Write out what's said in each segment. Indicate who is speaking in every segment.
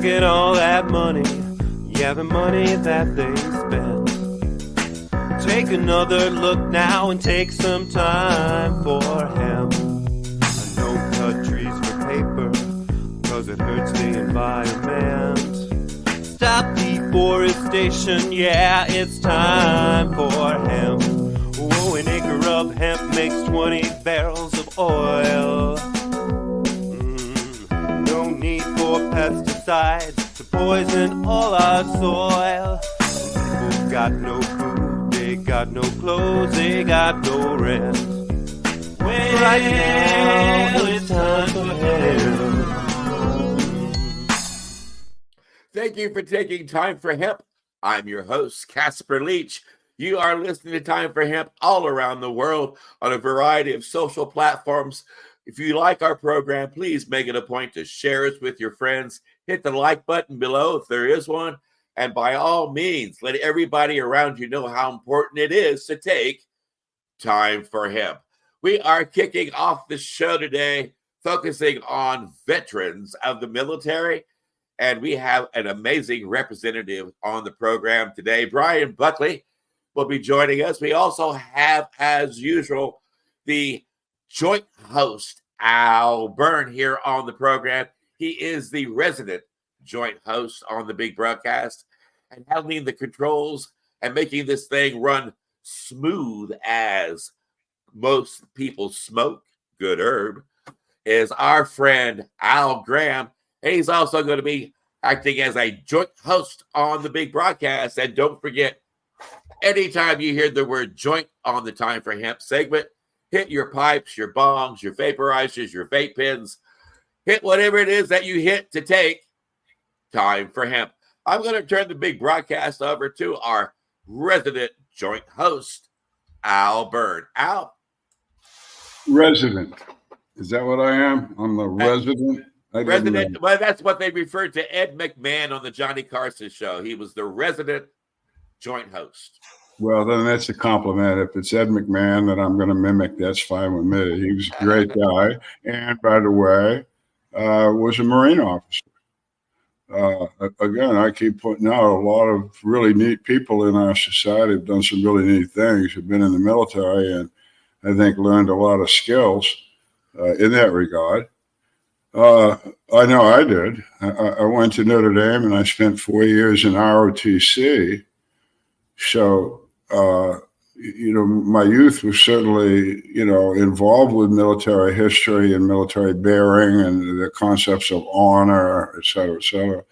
Speaker 1: look at all that money, yeah, the money that they spend. Take another look now and take some time for hemp. I know cut trees for paper, cause it hurts the environment. Stop deforestation, yeah, it's time for hemp. Oh, an acre of hemp makes 20 barrels of oil. No need for pesticides to poison all our soil. People got no food, they got no clothes, they got no rent. Right now, it's time for hemp.
Speaker 2: Thank you for taking Time for Hemp. I'm your host, Casper Leitch. You are listening to Time for Hemp all around the world on a variety of social platforms. If you like our program, please make it a point to share it with your friends. Hit the like button below if there is one. And by all means, let everybody around you know how important it is to take Time for Hemp. We are kicking off the show today, focusing on veterans of the military. And we have an amazing representative on the program today. Bryan Buckley will be joining us. We also have, as usual, the joint host, Byrne, here on the program. He is the resident joint host on the big broadcast and handling the controls and making this thing run smooth as most people smoke good herb is our friend Al Graham. And he's also going to be acting as a joint host on the big broadcast. And don't forget, anytime you hear the word joint on the Time for Hemp segment, hit your pipes, your bongs, your vaporizers, your vape pens. Hit whatever it is that you hit to take Time for Hemp. I'm going to turn the big broadcast over to our resident joint host, Al Byrne. Al?
Speaker 3: Resident. Is that what I am? I'm the resident?
Speaker 2: Resident. Well, that's what they referred to Ed McMahon on the Johnny Carson show. He was the resident joint host.
Speaker 3: Well, then that's a compliment. If it's Ed McMahon that I'm going to mimic, that's fine with me. He was a great guy. And by the way, was a Marine officer. Again, I keep putting out a lot of really neat people in our society have done some really neat things, have been in the military, and I think learned a lot of skills in that regard. I know I did. I went to Notre Dame and I spent 4 years in ROTC. So, my youth was certainly, involved with military history and military bearing and the concepts of honor, et cetera, et cetera.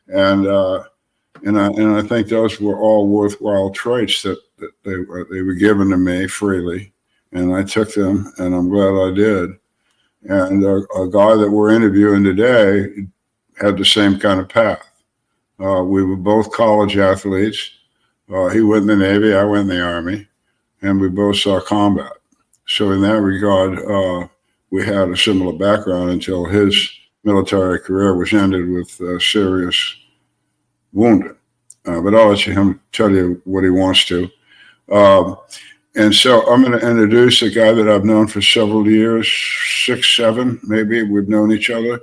Speaker 3: And I think those were all worthwhile traits that they were given to me freely. And I took them, and I'm glad I did. And a guy that we're interviewing today had the same kind of path. We were both college athletes. He went in the Navy, I went in the Army, and we both saw combat. So in that regard, we had a similar background until his military career was ended with serious wounding. But I'll let him tell you what he wants to. And so I'm going to introduce a guy that I've known for several years, 6, 7, maybe. We've known each other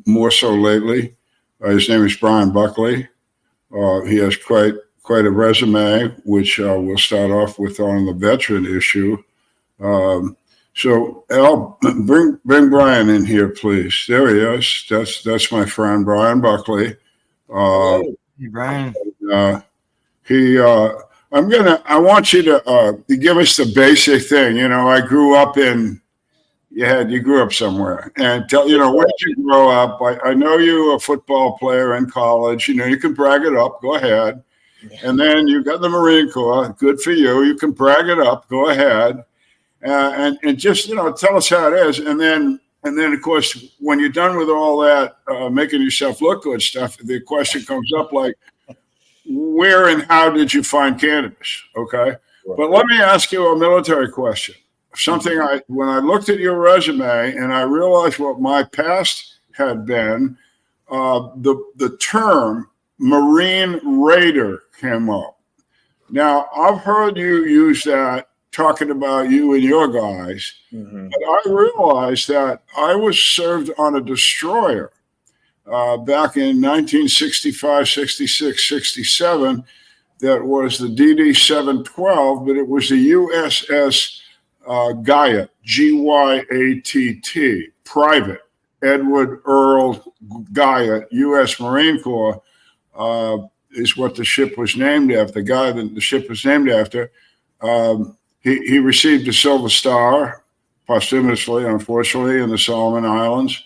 Speaker 3: more so lately. His name is Bryan Buckley. He has quite a resume, which we'll start off with on the veteran issue. So Al, bring Bryan in here, please. There he is. That's my friend Bryan Buckley.
Speaker 4: Hey, Bryan.
Speaker 3: I want you to give us the basic thing. I grew up you grew up somewhere, and tell, where did you grow up? I know you were a football player in college. You can brag it up. Go ahead. And then you got the Marine Corps. Good for you. You can brag it up. Go ahead. And just, tell us how it is. And then, of course, when you're done with all that, making yourself look good stuff, the question comes up like, where and how did you find cannabis? Okay. But let me ask you a military question. Something when I looked at your resume and I realized what my past had been, the term Marine Raider came up. Now, I've heard you use that talking about you and your guys, but I realized that I was served on a destroyer. back in 1965, 66, 67 that was the DD-712, but it was the USS Guyot, G-Y-A-T-T, private, Edward Earl Guyot, U.S. Marine Corps, is what the ship was named after. The guy that the ship was named after, he received a Silver Star posthumously, unfortunately, in the Solomon Islands.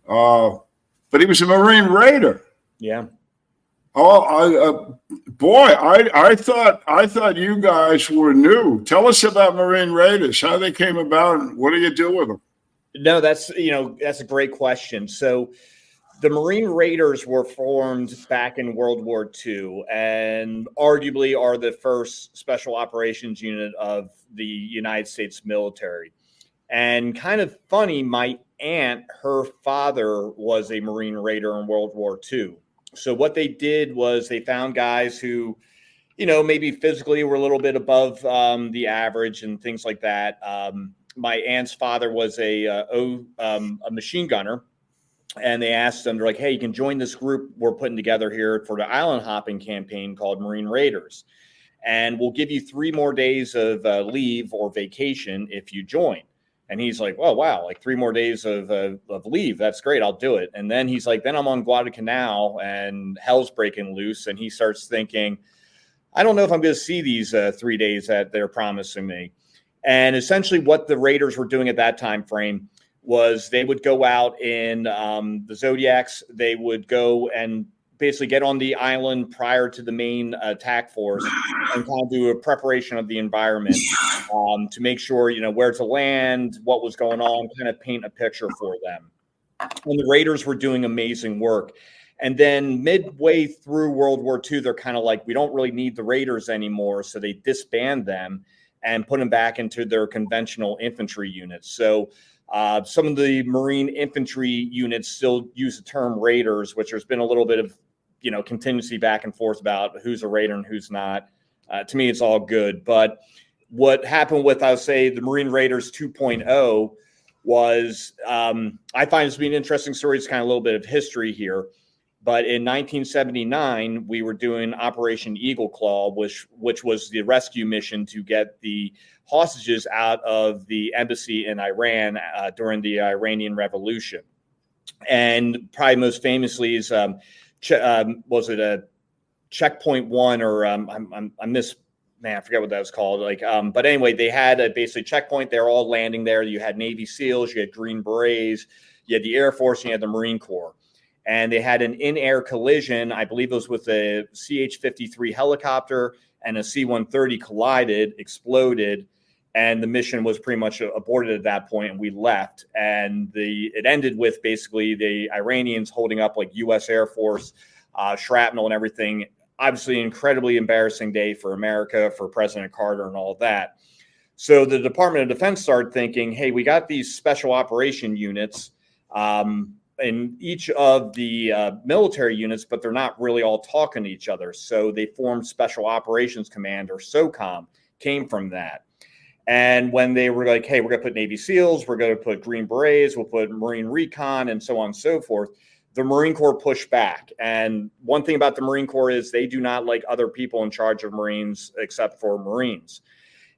Speaker 3: But he was a Marine Raider.
Speaker 5: Yeah.
Speaker 3: Oh, I thought you guys were new. Tell us about Marine Raiders, how they came about, and what do you do with them?
Speaker 5: No, that's a great question. So the Marine Raiders were formed back in World War II and arguably are the first special operations unit of the United States military. And kind of funny, my aunt, her father was a Marine Raider in World War II. So what they did was they found guys who, maybe physically were a little bit above the average and things like that. My aunt's father was a machine gunner, and they asked them, they're like, hey, you can join this group we're putting together here for the island hopping campaign called Marine Raiders. And we'll give you 3 more days of leave or vacation if you join. And he's like, oh, wow, like 3 more days of leave. That's great. I'll do it. And then he's like, then I'm on Guadalcanal and hell's breaking loose. And he starts thinking, I don't know if I'm going to see these 3 days that they're promising me. And essentially what the Raiders were doing at that time frame was they would go out in the Zodiacs. They would go and basically get on the island prior to the main attack force and kind of do a preparation of the environment to make sure, where to land, what was going on, kind of paint a picture for them. And the Raiders were doing amazing work. And then midway through World War II, they're kind of like, we don't really need the Raiders anymore. So they disband them and put them back into their conventional infantry units. So some of the Marine infantry units still use the term Raiders, which there's been a little bit of contingency back and forth about who's a Raider and who's not. To me, it's all good. But what happened with, I would say, the Marine Raiders 2.0 was, I find this to be an interesting story. It's kind of a little bit of history here. But in 1979, we were doing Operation Eagle Claw, which was the rescue mission to get the hostages out of the embassy in Iran during the Iranian Revolution. And probably most famously is, was it a Checkpoint 1 or I forget what that was called. But anyway, they had a basically checkpoint. They're all landing there. You had Navy SEALs, you had Green Berets, you had the Air Force, and you had the Marine Corps. And they had an in-air collision. I believe it was with a CH-53 helicopter and a C-130 collided, exploded, and the mission was pretty much aborted at that point, and we left. And it ended with basically the Iranians holding up like U.S. Air Force shrapnel and everything. Obviously, an incredibly embarrassing day for America, for President Carter and all that. So the Department of Defense started thinking, hey, we got these special operation units in each of the military units, but they're not really all talking to each other. So they formed Special Operations Command, or SOCOM, came from that. And when they were like, hey, we're going to put Navy SEALs, we're going to put Green Berets, we'll put Marine Recon, and so on and so forth, the Marine Corps pushed back. And one thing about the Marine Corps is they do not like other people in charge of Marines except for Marines.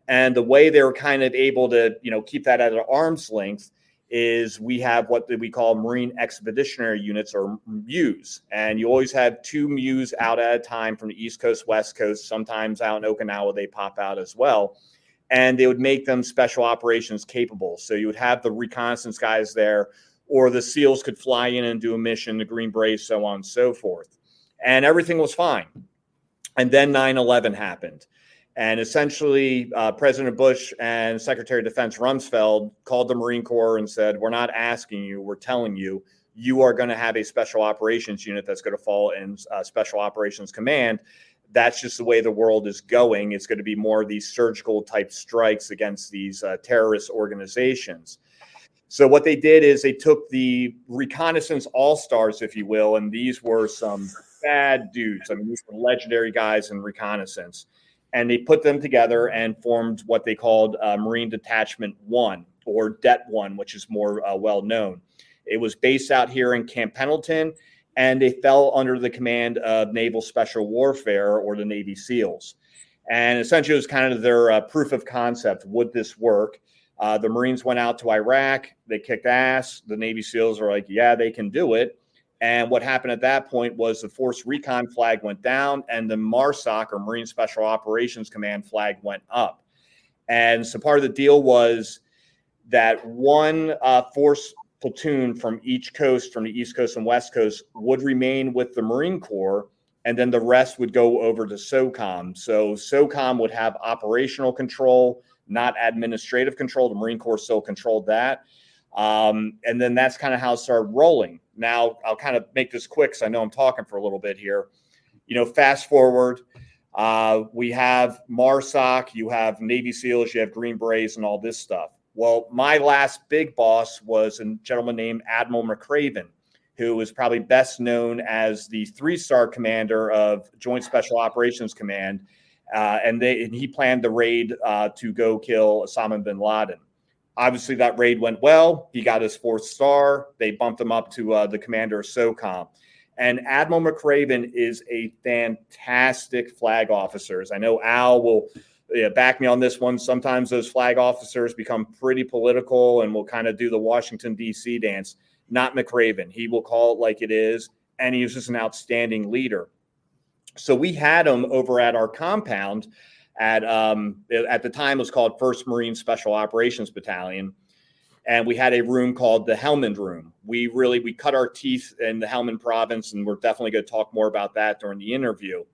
Speaker 5: And the way they were kind of able to, keep that at an arm's length is we have what we call Marine Expeditionary Units, or MUs. And you always have 2 MUs out at a time from the East Coast, West Coast, sometimes out in Okinawa, they pop out as well. And they would make them special operations capable. So you would have the reconnaissance guys there, or the SEALs could fly in and do a mission, the Green Berets, so on and so forth. And everything was fine. And then 9/11 happened. And essentially, President Bush and Secretary of Defense Rumsfeld called the Marine Corps and said, we're not asking you, we're telling you, you are going to have a special operations unit that's going to fall in Special Operations Command. That's just the way the world is going. It's going to be more of these surgical type strikes against these terrorist organizations. So what they did is they took the reconnaissance all-stars, if you will, and these were some bad dudes. I mean, these were legendary guys in reconnaissance. And they put them together and formed what they called Marine Detachment 1, or Det 1, which is more well-known. It was based out here in Camp Pendleton, and they fell under the command of Naval Special Warfare, or the Navy SEALs. And essentially, it was kind of their proof of concept. Would this work? The Marines went out to Iraq. They kicked ass. The Navy SEALs are like, yeah, they can do it. And what happened at that point was the Force Recon flag went down and the MARSOC, or Marine Special Operations Command, flag went up. And so part of the deal was that one force platoon from each coast, from the East Coast and West Coast, would remain with the Marine Corps, and then the rest would go over to SOCOM. So SOCOM would have operational control, not administrative control. The Marine Corps still controlled that. And then that's kind of how it started rolling. Now, I'll kind of make this quick because I know I'm talking for a little bit here. Fast forward, we have MARSOC, you have Navy SEALs, you have Green Berets, and all this stuff. Well, my last big boss was a gentleman named Admiral McCraven, who is probably best known as the 3-star commander of Joint Special Operations Command. And he planned the raid to go kill Osama bin Laden. Obviously, that raid went well. He got his 4th star. They bumped him up to the commander of SOCOM. And Admiral McCraven is a fantastic flag officer. I know Al will back me on this one. Sometimes those flag officers become pretty political and will kind of do the Washington, D.C. dance. Not McCraven. He will call it like it is, and he was just an outstanding leader. So we had him over at our compound at the time it was called 1st Marine Special Operations Battalion, and we had a room called the Helmand Room. We cut our teeth in the Helmand province, and we're definitely going to talk more about that during the interview.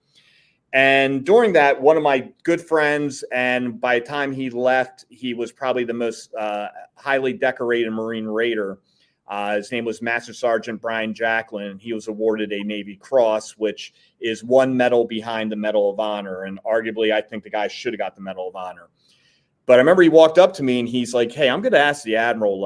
Speaker 5: And during that, one of my good friends, and by the time he left, he was probably the most highly decorated Marine Raider. His name was Master Sergeant Bryan Buckley, and he was awarded a Navy Cross, which is one medal behind the Medal of Honor. And arguably, I think the guy should have got the Medal of Honor. But I remember he walked up to me and he's like, "Hey, I'm going to ask the Admiral,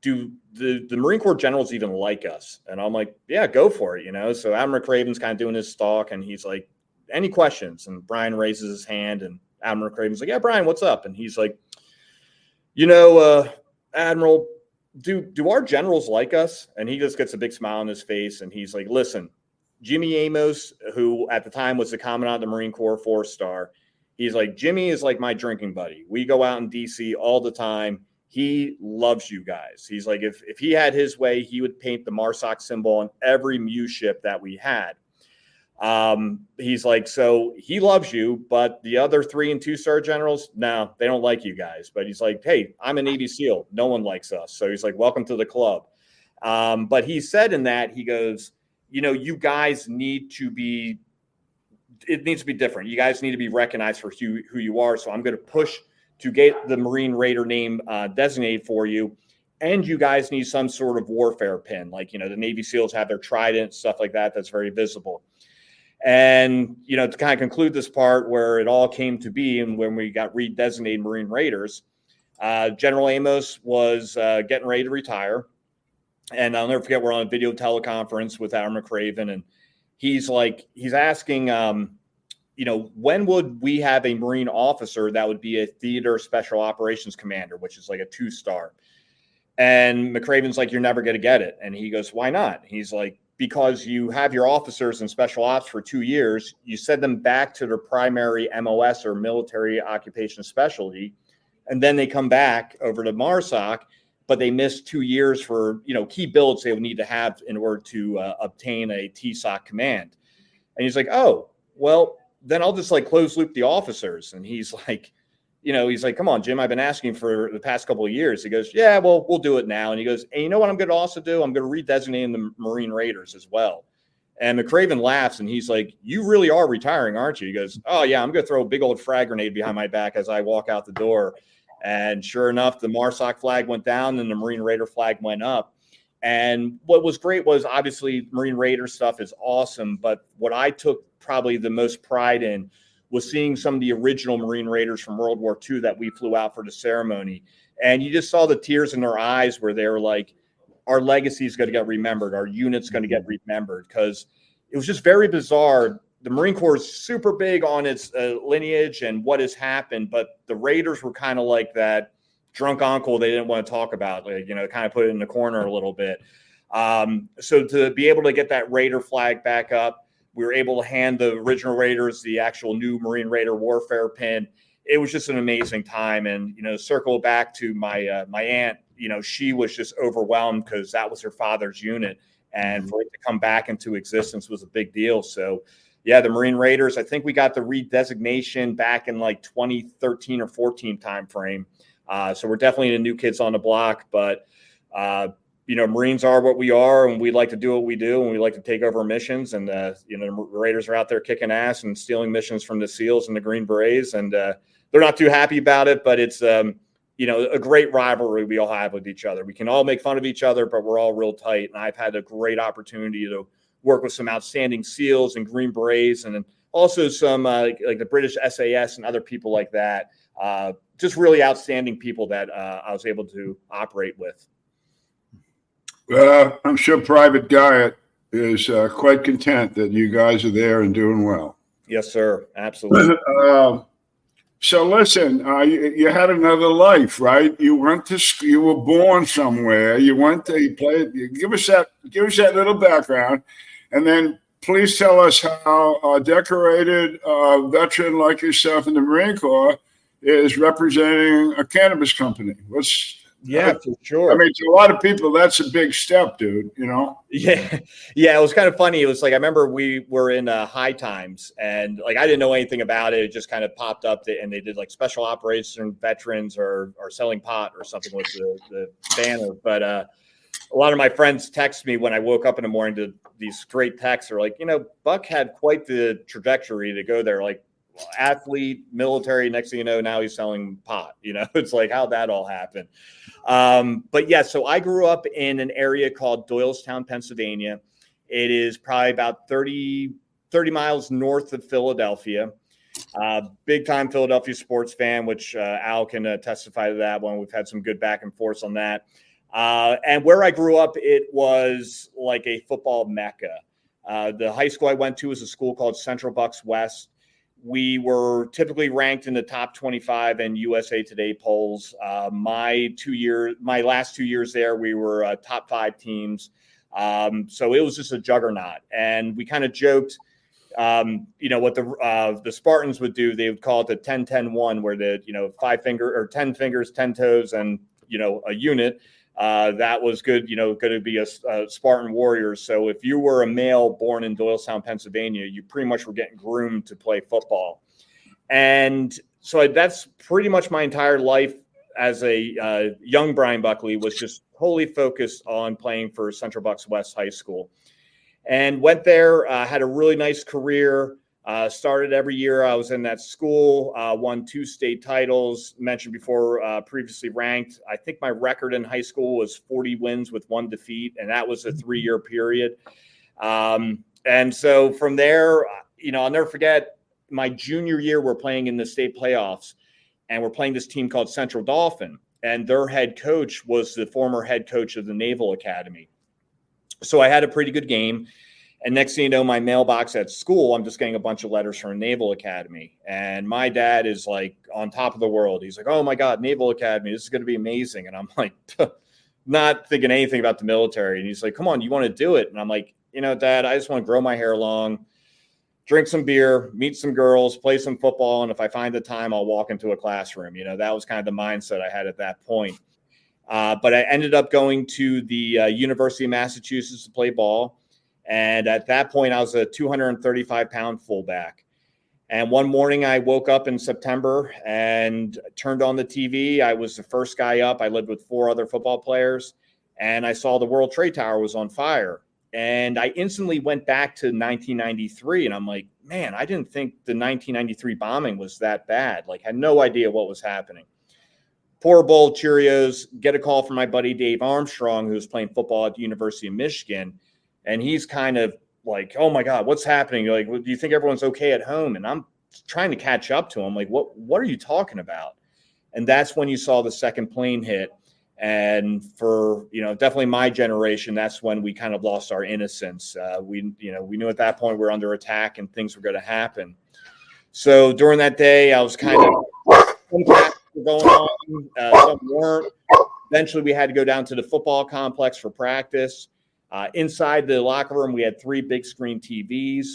Speaker 5: do the Marine Corps generals even like us?" And I'm like, "Yeah, go for it." So Admiral McCraven's kind of doing his talk, and he's like, "Any questions?" And Bryan raises his hand, and Admiral McCraven's like, "Yeah, Bryan, what's up?" And he's like, "Admiral, do our generals like us?" And he just gets a big smile on his face, and he's like, "Listen, Jimmy Amos, who at the time was the Commandant of the Marine Corps 4-star, he's like, Jimmy is like my drinking buddy. We go out in D.C. all the time. He loves you guys." He's like, if he had his way, he would paint the MARSOC symbol on every MEU ship that we had. He's like, so he loves you, but the other 3- and 2-star generals, no, they don't like you guys. But he's like, hey, I'm a Navy SEAL. No one likes us. So he's like, welcome to the club. But he said in that, he goes, you guys need to be, it needs to be different. You guys need to be recognized for who you are. So I'm going to push to get the Marine Raider name designated for you. And you guys need some sort of warfare pin. Like, the Navy SEALs have their trident, stuff like that. That's very visible. And, to kind of conclude this part where it all came to be and when we got redesignated Marine Raiders, General Amos was getting ready to retire. And I'll never forget, we're on a video teleconference with Admiral McCraven, and he's asking, when would we have a Marine officer that would be a theater special operations commander, which is like a 2-star? And McCraven's like, you're never going to get it. And he goes, why not? He's like, because you have your officers in special ops for 2 years, you send them back to their primary MOS or military occupation specialty, and then they come back over to MARSOC, but they miss 2 years for, key builds they would need to have in order to obtain a TSOC command. And he's like, oh, well, then I'll just close loop the officers. And he's like, come on, Jim, I've been asking for the past couple of years. He goes, yeah, well, we'll do it now. And he goes, and you know what I'm going to also do? I'm going to redesignate the Marine Raiders as well. And McCraven laughs, and he's like, you really are retiring, aren't you? He goes, oh, yeah, I'm going to throw a big old frag grenade behind my back as I walk out the door. And sure enough, the MARSOC flag went down and the Marine Raider flag went up. And what was great was, obviously, Marine Raider stuff is awesome. But what I took probably the most pride in was seeing some of the original Marine Raiders from World War II that we flew out for the ceremony. And you just saw the tears in their eyes where they were like, our legacy is going to get remembered. Our unit's going to get remembered, because it was just very bizarre. The Marine Corps is super big on its lineage and what has happened, but the Raiders were kind of like that drunk uncle they didn't want to talk about, kind of put it in the corner a little bit. So to be able to get that Raider flag back up, we were able to hand the original Raiders the actual new Marine Raider warfare pin. It was just an amazing time. And, circle back to my my aunt, she was just overwhelmed because that was her father's unit. And for it to come back into existence was a big deal. So, yeah, the Marine Raiders, I think we got the redesignation back in like 2013 or 14 timeframe. So we're definitely the new kids on the block. But, Marines are what we are, and we like to do what we do, and we like to take over missions. And, the Raiders are out there kicking ass and stealing missions from the SEALs and the Green Berets. And they're not too happy about it, but it's, a great rivalry we all have with each other. We can all make fun of each other, but we're all real tight. And I've had a great opportunity to work with some outstanding SEALs and Green Berets, and also some like the British SAS and other people like that. Just really outstanding people that I was able to operate with.
Speaker 3: Well, I'm sure Private Guy is quite content that you guys are there and doing well.
Speaker 5: Yes, sir. Absolutely.
Speaker 3: So listen, you had another life, right? You went to school, you were born somewhere. You played. Give us that little background, and then please tell us how a decorated veteran like yourself in the Marine Corps is representing a cannabis company.
Speaker 5: Yeah, for sure.
Speaker 3: I mean, to a lot of people, that's a big step, dude,
Speaker 5: Yeah. It was kind of funny. It was like, I remember we were in High Times, and like, I didn't know anything about it. It just kind of popped up and they did like special operation veterans or selling pot or something with the banner. But a lot of my friends text me when I woke up in the morning to these great texts. Are like, Buck had quite the trajectory to go there. Like, athlete, military, next thing you know, now he's selling pot. It's like, how'd that all happen? But yeah, so I grew up in an area called Doylestown, Pennsylvania. It is probably about 30 miles north of Philadelphia. Big time Philadelphia sports fan, which Al can testify to that one. We've had some good back and forth on that. And where I grew up, it was like a football mecca. The high school I went to was a school called Central Bucks West. We were typically ranked in the top 25 in USA Today polls. My last 2 years there, we were top 5 teams. So it was just a juggernaut. And we kind of joked, what the Spartans would do. They would call it the 10-10-1, where the 5 finger or 10 fingers, 10 toes, and a unit. That was good, going to be a Spartan warrior. So if you were a male born in Doylestown, Pennsylvania, you pretty much were getting groomed to play football. And so that's pretty much my entire life as a young Bryan Buckley, was just wholly focused on playing for Central Bucks West High School, and went there, had a really nice career. Started every year I was in that school, won 2 state titles, mentioned before, previously ranked. I think my record in high school was 40 wins with 1 defeat, and that was a 3-year period. And so from there, I'll never forget my junior year, we're playing in the state playoffs, and we're playing this team called Central Dolphin, and their head coach was the former head coach of the Naval Academy. So I had a pretty good game. And next thing you know, my mailbox at school, I'm just getting a bunch of letters from Naval Academy. And my dad is like on top of the world. He's like, oh my God, Naval Academy, this is going to be amazing. And I'm like, not thinking anything about the military. And he's like, come on, you want to do it? And I'm like, Dad, I just want to grow my hair long, drink some beer, meet some girls, play some football. And if I find the time, I'll walk into a classroom. That was kind of the mindset I had at that point. But I ended up going to the University of Massachusetts to play ball. And at that point, I was a 235-pound fullback. And one morning I woke up in September and turned on the TV. I was the first guy up. I lived with 4 other football players, and I saw the World Trade Tower was on fire. And I instantly went back to 1993, and I'm like, man, I didn't think the 1993 bombing was that bad. Like, had no idea what was happening. Pour a bowl of Cheerios, get a call from my buddy Dave Armstrong, who was playing football at the University of Michigan. And he's kind of like, oh my God, what's happening? You're like, well, do you think everyone's okay at home? And I'm trying to catch up to him. Like, what are you talking about? And that's when you saw the second plane hit. And for, definitely my generation, that's when we kind of lost our innocence. We knew at that point we were under attack and things were going to happen. So during that day, I was kind of, some attacks were going on, some weren't. Eventually we had to go down to the football complex for practice. Inside the locker room, we had 3 big screen TVs.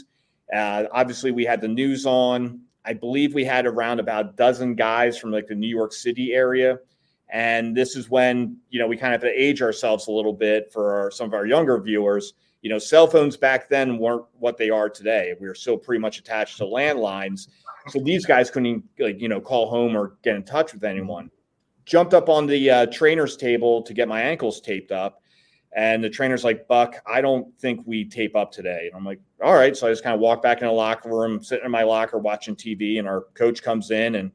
Speaker 5: Obviously, we had the news on. I believe we had around about a dozen guys from like the New York City area. And this is when, we kind of have to age ourselves a little bit for some of our younger viewers. Cell phones back then weren't what they are today. We were still pretty much attached to landlines. So these guys couldn't call home or get in touch with anyone. Jumped up on the trainer's table to get my ankles taped up. And the trainer's like, Buck, I don't think we tape up today. And I'm like, all right. So I just kind of walk back in the locker room, sitting in my locker watching TV. And our coach comes in and,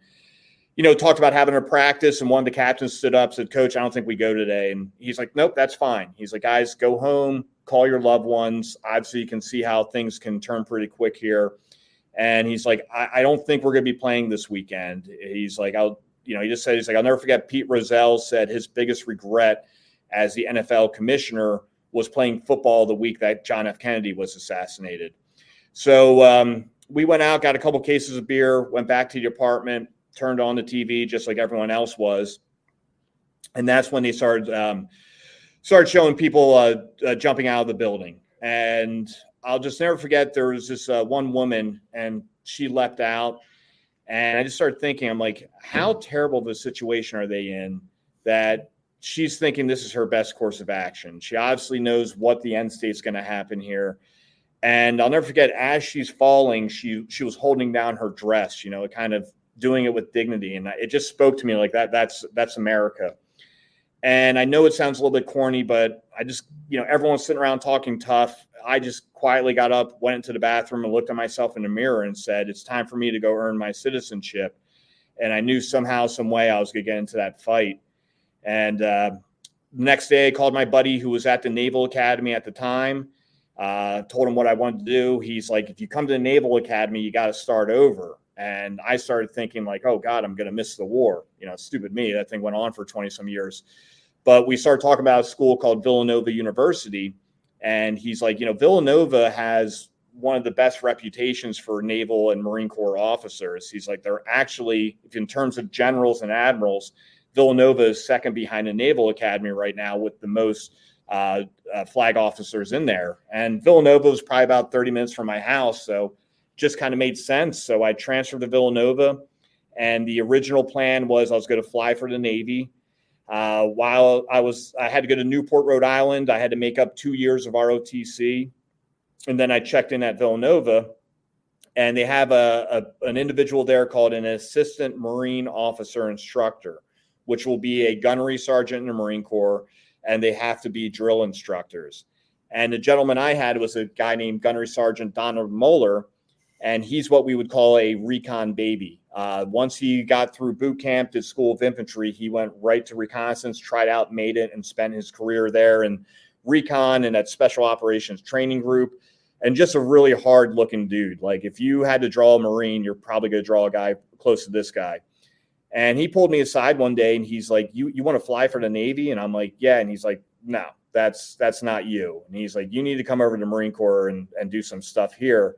Speaker 5: talked about having a practice. And one of the captains stood up, said, Coach, I don't think we go today. And he's like, nope, that's fine. He's like, guys, go home, call your loved ones. Obviously, you can see how things can turn pretty quick here. And he's like, I don't think we're going to be playing this weekend. He's like, he just said, he's like, I'll never forget Pete Rozelle said his biggest regret as the NFL commissioner was playing football the week that John F. Kennedy was assassinated. So we went out, got a couple cases of beer, went back to the apartment, turned on the TV just like everyone else was. And that's when they started showing people jumping out of the building. And I'll just never forget, there was this one woman and she leapt out. And I just started thinking, I'm like, how terrible of a situation are they in that she's thinking this is her best course of action? She obviously knows what the end state's going to happen here. And I'll never forget, as she's falling, she was holding down her dress, kind of doing it with dignity. And it just spoke to me like that's America. And I know it sounds a little bit corny, but I just, everyone's sitting around talking tough. I just quietly got up, went into the bathroom and looked at myself in the mirror and said, it's time for me to go earn my citizenship. And I knew somehow, some way I was going to get into that fight. And the next day I called my buddy who was at the Naval Academy at the time, told him what I wanted to do. He's like, if you come to the Naval Academy, you got to start over. And I started thinking like, oh God, I'm going to miss the war. Stupid me. That thing went on for 20 some years. But we started talking about a school called Villanova University. And he's like, Villanova has one of the best reputations for Naval and Marine Corps officers. He's like, they're actually, if in terms of generals and admirals, Villanova is second behind the Naval Academy right now with the most flag officers in there. And Villanova was probably about 30 minutes from my house. So just kind of made sense. So I transferred to Villanova. And the original plan was I was going to fly for the Navy. While I had to go to Newport, Rhode Island, I had to make up 2 years of ROTC. And then I checked in at Villanova, and they have an individual there called an assistant Marine officer instructor, which will be a gunnery sergeant in the Marine Corps, and they have to be drill instructors. And the gentleman I had was a guy named Gunnery Sergeant Donald Moeller, and he's what we would call a recon baby. Once he got through boot camp, did School of Infantry, he went right to reconnaissance, tried out, made it, and spent his career there in recon and that special operations training group. And just a really hard looking dude. Like if you had to draw a Marine, you're probably going to draw a guy close to this guy. And he pulled me aside one day and he's like, you want to fly for the Navy? And I'm like, yeah. And he's like, no, that's not you. And he's like, you need to come over to the Marine Corps and do some stuff here.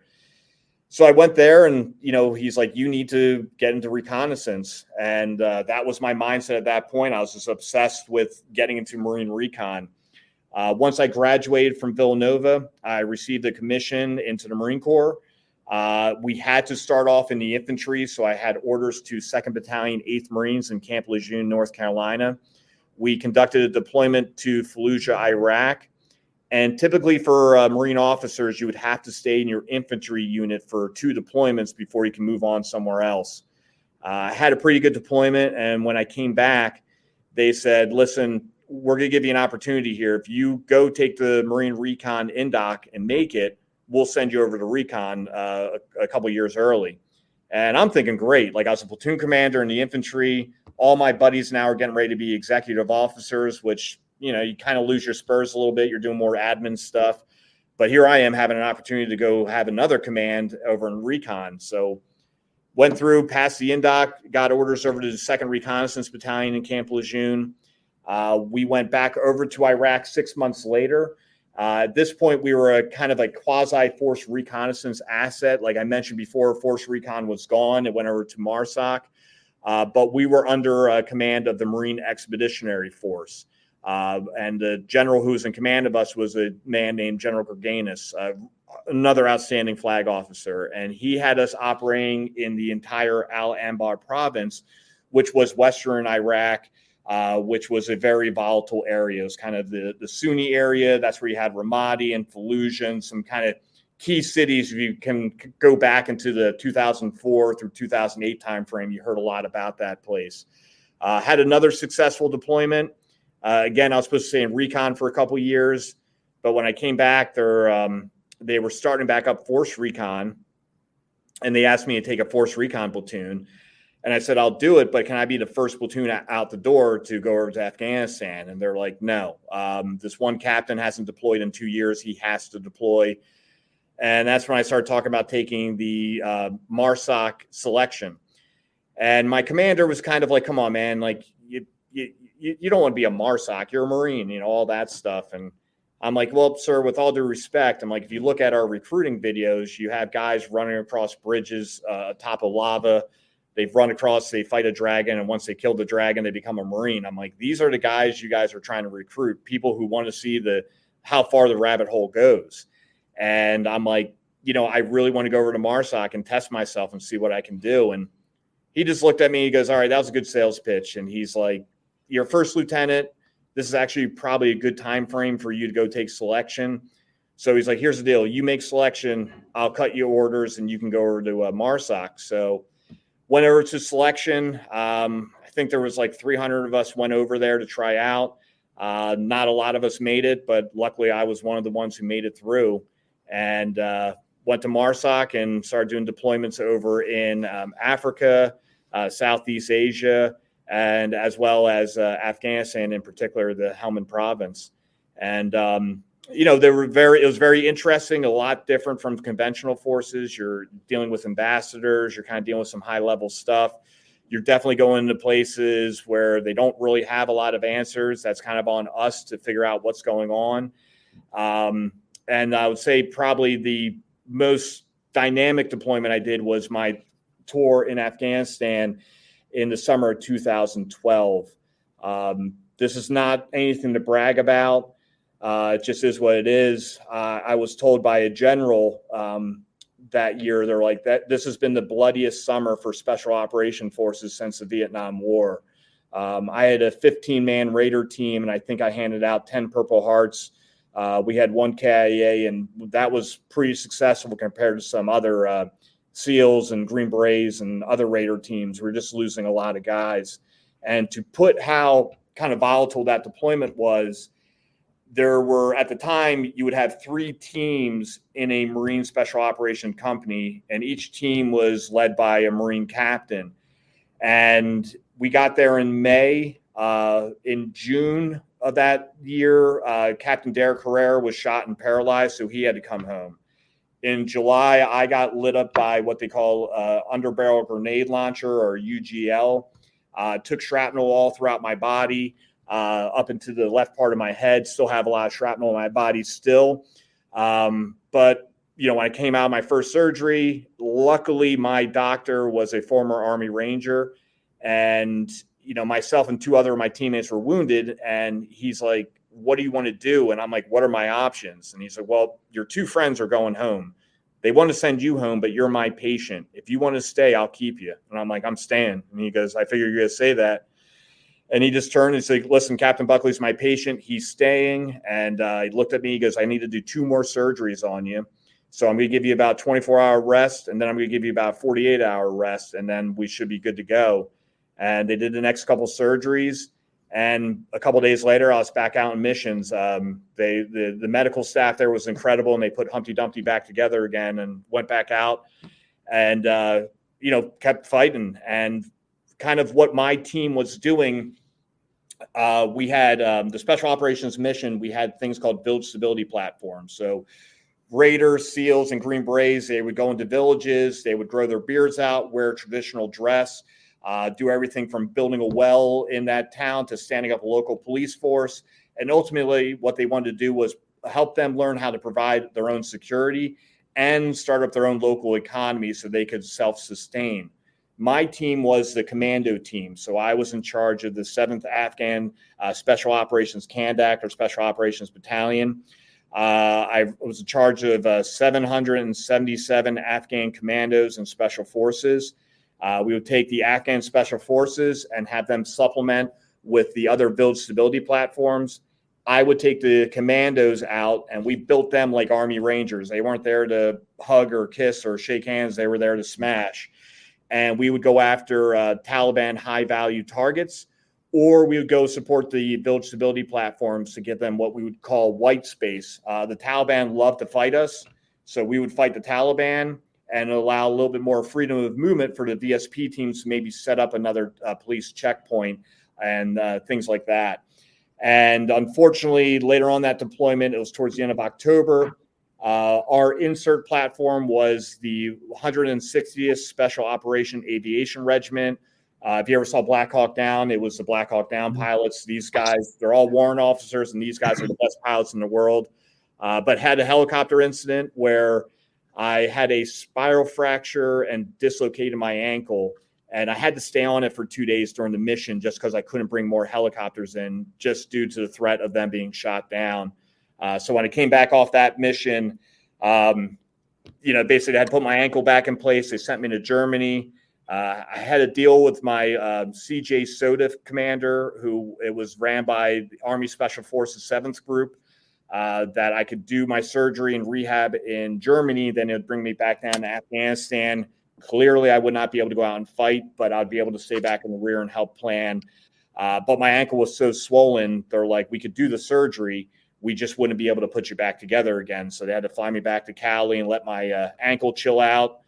Speaker 5: So I went there and, he's like, you need to get into reconnaissance. And that was my mindset at that point. I was just obsessed with getting into Marine recon. Once I graduated from Villanova, I received a commission into the Marine Corps. We had to start off in the infantry, so I had orders to 2nd Battalion, 8th Marines in Camp Lejeune, North Carolina. We conducted a deployment to Fallujah, Iraq. And typically for Marine officers, you would have to stay in your infantry unit for 2 deployments before you can move on somewhere else. I had a pretty good deployment, and when I came back, they said, listen, we're going to give you an opportunity here. If you go take the Marine Recon Indoc and make it, we'll send you over to Recon a couple years early. And I'm thinking, great. Like I was a platoon commander in the infantry. All my buddies now are getting ready to be executive officers, which, you kind of lose your spurs a little bit. You're doing more admin stuff. But here I am having an opportunity to go have another command over in Recon. So went through, passed the Indoc, got orders over to the 2nd Reconnaissance Battalion in Camp Lejeune. We went back over to Iraq 6 months later. At this point, we were a kind of a quasi-force reconnaissance asset. Like I mentioned before, Force Recon was gone. It went over to MARSOC. But we were under command of the Marine Expeditionary Force. And the general who was in command of us was a man named General Gurganis, another outstanding flag officer. And he had us operating in the entire Al-Anbar province, which was Western Iraq, which was a very volatile area. It was kind of the Sunni area. That's where you had Ramadi and Fallujah and some kind of key cities. If you can go back into the 2004 through 2008 timeframe, you heard a lot about that place. Had another successful deployment. Again, I was supposed to stay in recon for a couple of years, but when I came back, they were starting back up force recon, and they asked me to take a force recon platoon. And I said, I'll do it, but can I be the first platoon out the door to go over to Afghanistan? And they're like, no, this one captain hasn't deployed in 2 years. He has to deploy. And that's when I started talking about taking the MARSOC selection. And my commander was kind of like, come on, man, like you don't want to be a MARSOC. You're a Marine, you know, all that stuff. And I'm like, well, sir, with all due respect, I'm like, if you look at our recruiting videos, you have guys running across bridges atop of lava. They've run across, they fight a dragon, and once they kill the dragon, they become a Marine. I'm like, these are the guys you guys are trying to recruit, people who want to see how far the rabbit hole goes. And I'm like, you know, I really want to go over to MARSOC and test myself and see what I can do. And he just looked at me, he goes, all right, that was a good sales pitch. And he's like, you're first lieutenant. This is actually probably a good time frame for you to go take selection. So he's like, here's the deal. You make selection, I'll cut you orders, and you can go over to MARSOC. So went over to selection. I think there was like 300 of us went over there to try out. Not a lot of us made it, but luckily I was one of the ones who made it through, and went to MARSOC and started doing deployments over in Africa, Southeast Asia, and as well as Afghanistan, in particular, the Helmand province. And, you know, it was very interesting, a lot different from conventional forces. You're dealing with ambassadors, you're kind of dealing with some high level stuff. You're definitely going into places where they don't really have a lot of answers. That's kind of on us to figure out what's going on. And I would say probably the most dynamic deployment I did was my tour in Afghanistan in the summer of 2012. This is not anything to brag about. It just is what it is. I was told by a general that year, they're like, this has been the bloodiest summer for special operation forces since the Vietnam War. I had a 15-man Raider team, and I think I handed out 10 Purple Hearts. We had one KIA, and that was pretty successful compared to some other SEALs and Green Berets and other Raider teams. We're just losing a lot of guys. And to put how kind of volatile that deployment was, there were, at the time, you would have 3 teams in a Marine Special Operation company, and each team was led by a Marine captain. And we got there in May. In June of that year, Captain Derek Herrera was shot and paralyzed, so he had to come home. In July, I got lit up by what they call underbarrel grenade launcher, or UGL. Took shrapnel all throughout my body, up into the left part of my head. Still have a lot of shrapnel in my body still. But, you know, when I came out of my first surgery, luckily my doctor was a former Army Ranger. And, you know, myself and 2 other of my teammates were wounded. And he's like, what do you want to do? And I'm like, what are my options? And he's like, well, your 2 friends are going home. They want to send you home, but you're my patient. If you want to stay, I'll keep you. And I'm like, I'm staying. And he goes, I figure you're going to say that. And he just turned and said, listen, Captain Buckley's my patient. He's staying. And he looked at me. He goes, I need to do 2 more surgeries on you. So I'm going to give you about 24-hour rest. And then I'm going to give you about 48-hour rest. And then we should be good to go. And they did the next couple surgeries. And a couple of days later, I was back out on missions. The medical staff there was incredible, and they put Humpty Dumpty back together again and went back out and, you know, kept fighting. And kind of what my team was doing, we had the Special Operations mission. We had things called village stability platforms. So Raiders, SEALs, and Green Berets, they would go into villages. They would grow their beards out, wear traditional dress, do everything from building a well in that town to standing up a local police force. And ultimately, what they wanted to do was help them learn how to provide their own security and start up their own local economy so they could self-sustain. My team was the commando team. So I was in charge of the 7th Afghan Special Operations Kandak, or Special Operations Battalion. I was in charge of 777 Afghan commandos and special forces. We would take the Afghan special forces and have them supplement with the other village stability platforms. I would take the commandos out, and we built them like Army Rangers. They weren't there to hug or kiss or shake hands. They were there to smash. And we would go after Taliban high-value targets, or we would go support the village stability platforms to give them what we would call white space. The Taliban loved to fight us, so we would fight the Taliban and allow a little bit more freedom of movement for the VSP teams to maybe set up another police checkpoint and things like that. And unfortunately, later on that deployment, it was towards the end of October, our insert platform was the 160th Special Operation Aviation Regiment. If you ever saw Black Hawk Down, it was the Black Hawk Down pilots. These guys, they're all warrant officers, and these guys are the best pilots in the world. But had a helicopter incident where I had a spiral fracture and dislocated my ankle. And I had to stay on it for 2 days during the mission just because I couldn't bring more helicopters in, just due to the threat of them being shot down. So when I came back off that mission, basically I had to put my ankle back in place. They sent me to Germany. I had a deal with my CJ Soda commander, who it was ran by the Army Special Forces 7th Group, that I could do my surgery and rehab in Germany. Then it would bring me back down to Afghanistan. Clearly, I would not be able to go out and fight, but I'd be able to stay back in the rear and help plan. But my ankle was so swollen, they're like, we could do the surgery. We just wouldn't be able to put you back together again. So they had to fly me back to Cali and let my ankle chill out,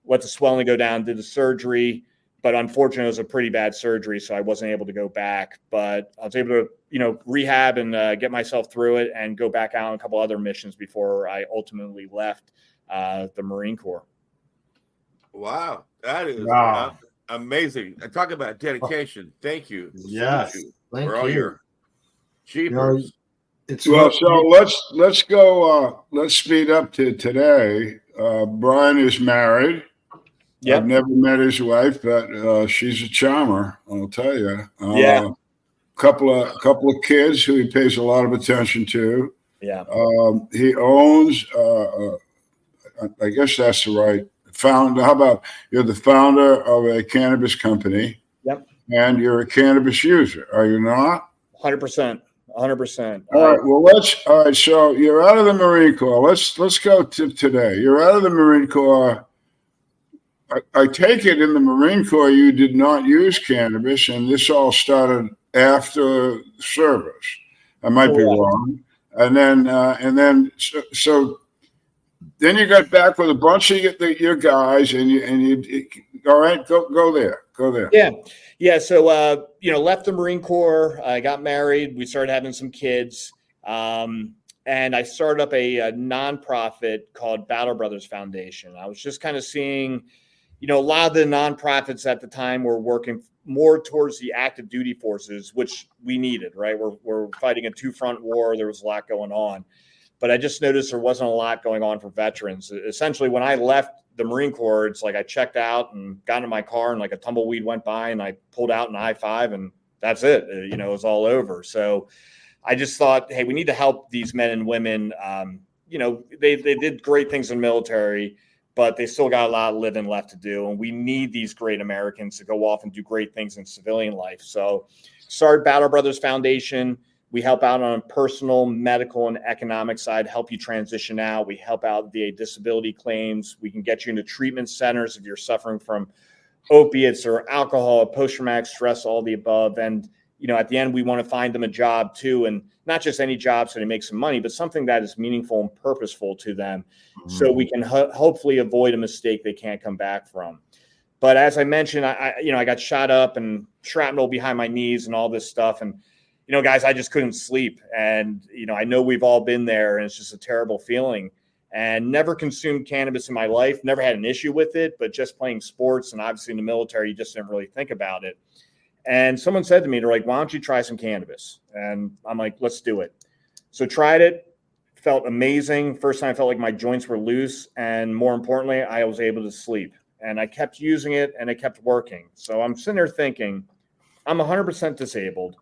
Speaker 5: let the swelling go down, did the surgery. But unfortunately, it was a pretty bad surgery, so I wasn't able to go back. But I was able to, rehab and get myself through it and go back out on a couple other missions before I ultimately left the Marine Corps.
Speaker 2: Wow, that is amazing. And talk about dedication. Thank you.
Speaker 4: Yes,
Speaker 2: Thank you for all your achievements.
Speaker 3: So let's go. Let's speed up to today. Bryan is married. Yep. I've never met his wife, but she's a charmer. I'll tell you. Couple of kids who he pays a lot of attention to. Yeah. He owns. I guess that's the right founder. How about you're the founder of a cannabis company? Yep. And you're a cannabis user, are you not?
Speaker 5: 100%. 100%.
Speaker 3: All right. Well, so you're out of the Marine Corps. Let's go to today. You're out of the Marine Corps. I take it in the Marine Corps you did not use cannabis, and this all started after service. I might be wrong. And then so then you got back with a bunch of your guys, and you all right? Go there.
Speaker 5: Yeah. So left the Marine Corps. I got married. We started having some kids, and I started up a nonprofit called Battle Brothers Foundation. I was just kind of seeing, a lot of the nonprofits at the time were working more towards the active duty forces, which we needed. Right, we're fighting a 2-front war. There was a lot going on. But I just noticed there wasn't a lot going on for veterans. Essentially, when I left the Marine Corps, it's like I checked out and got in my car and like a tumbleweed went by and I pulled out in a high five and that's it. It was all over. So I just thought, hey, we need to help these men and women. They did great things in the military, but they still got a lot of living left to do. And we need these great Americans to go off and do great things in civilian life. So started Battle Brothers Foundation. We help out on a personal, medical, and economic side, help you transition out. We help out via disability claims. We can get you into treatment centers if you're suffering from opiates or alcohol, post-traumatic stress, all the above. And, at the end, we want to find them a job too. And not just any job so they make some money, but something that is meaningful and purposeful to them. Mm-hmm. So we can hopefully avoid a mistake they can't come back from. But as I mentioned, I got shot up and shrapnel behind my knees and all this stuff. And guys, I just couldn't sleep. And, I know we've all been there and it's just a terrible feeling, and never consumed cannabis in my life, never had an issue with it, but just playing sports and obviously in the military, you just didn't really think about it. And someone said to me, they're like, why don't you try some cannabis? And I'm like, let's do it. So tried it, felt amazing. First time I felt like my joints were loose. And more importantly, I was able to sleep. And I kept using it and it kept working. So I'm sitting there thinking, I'm 100% disabled.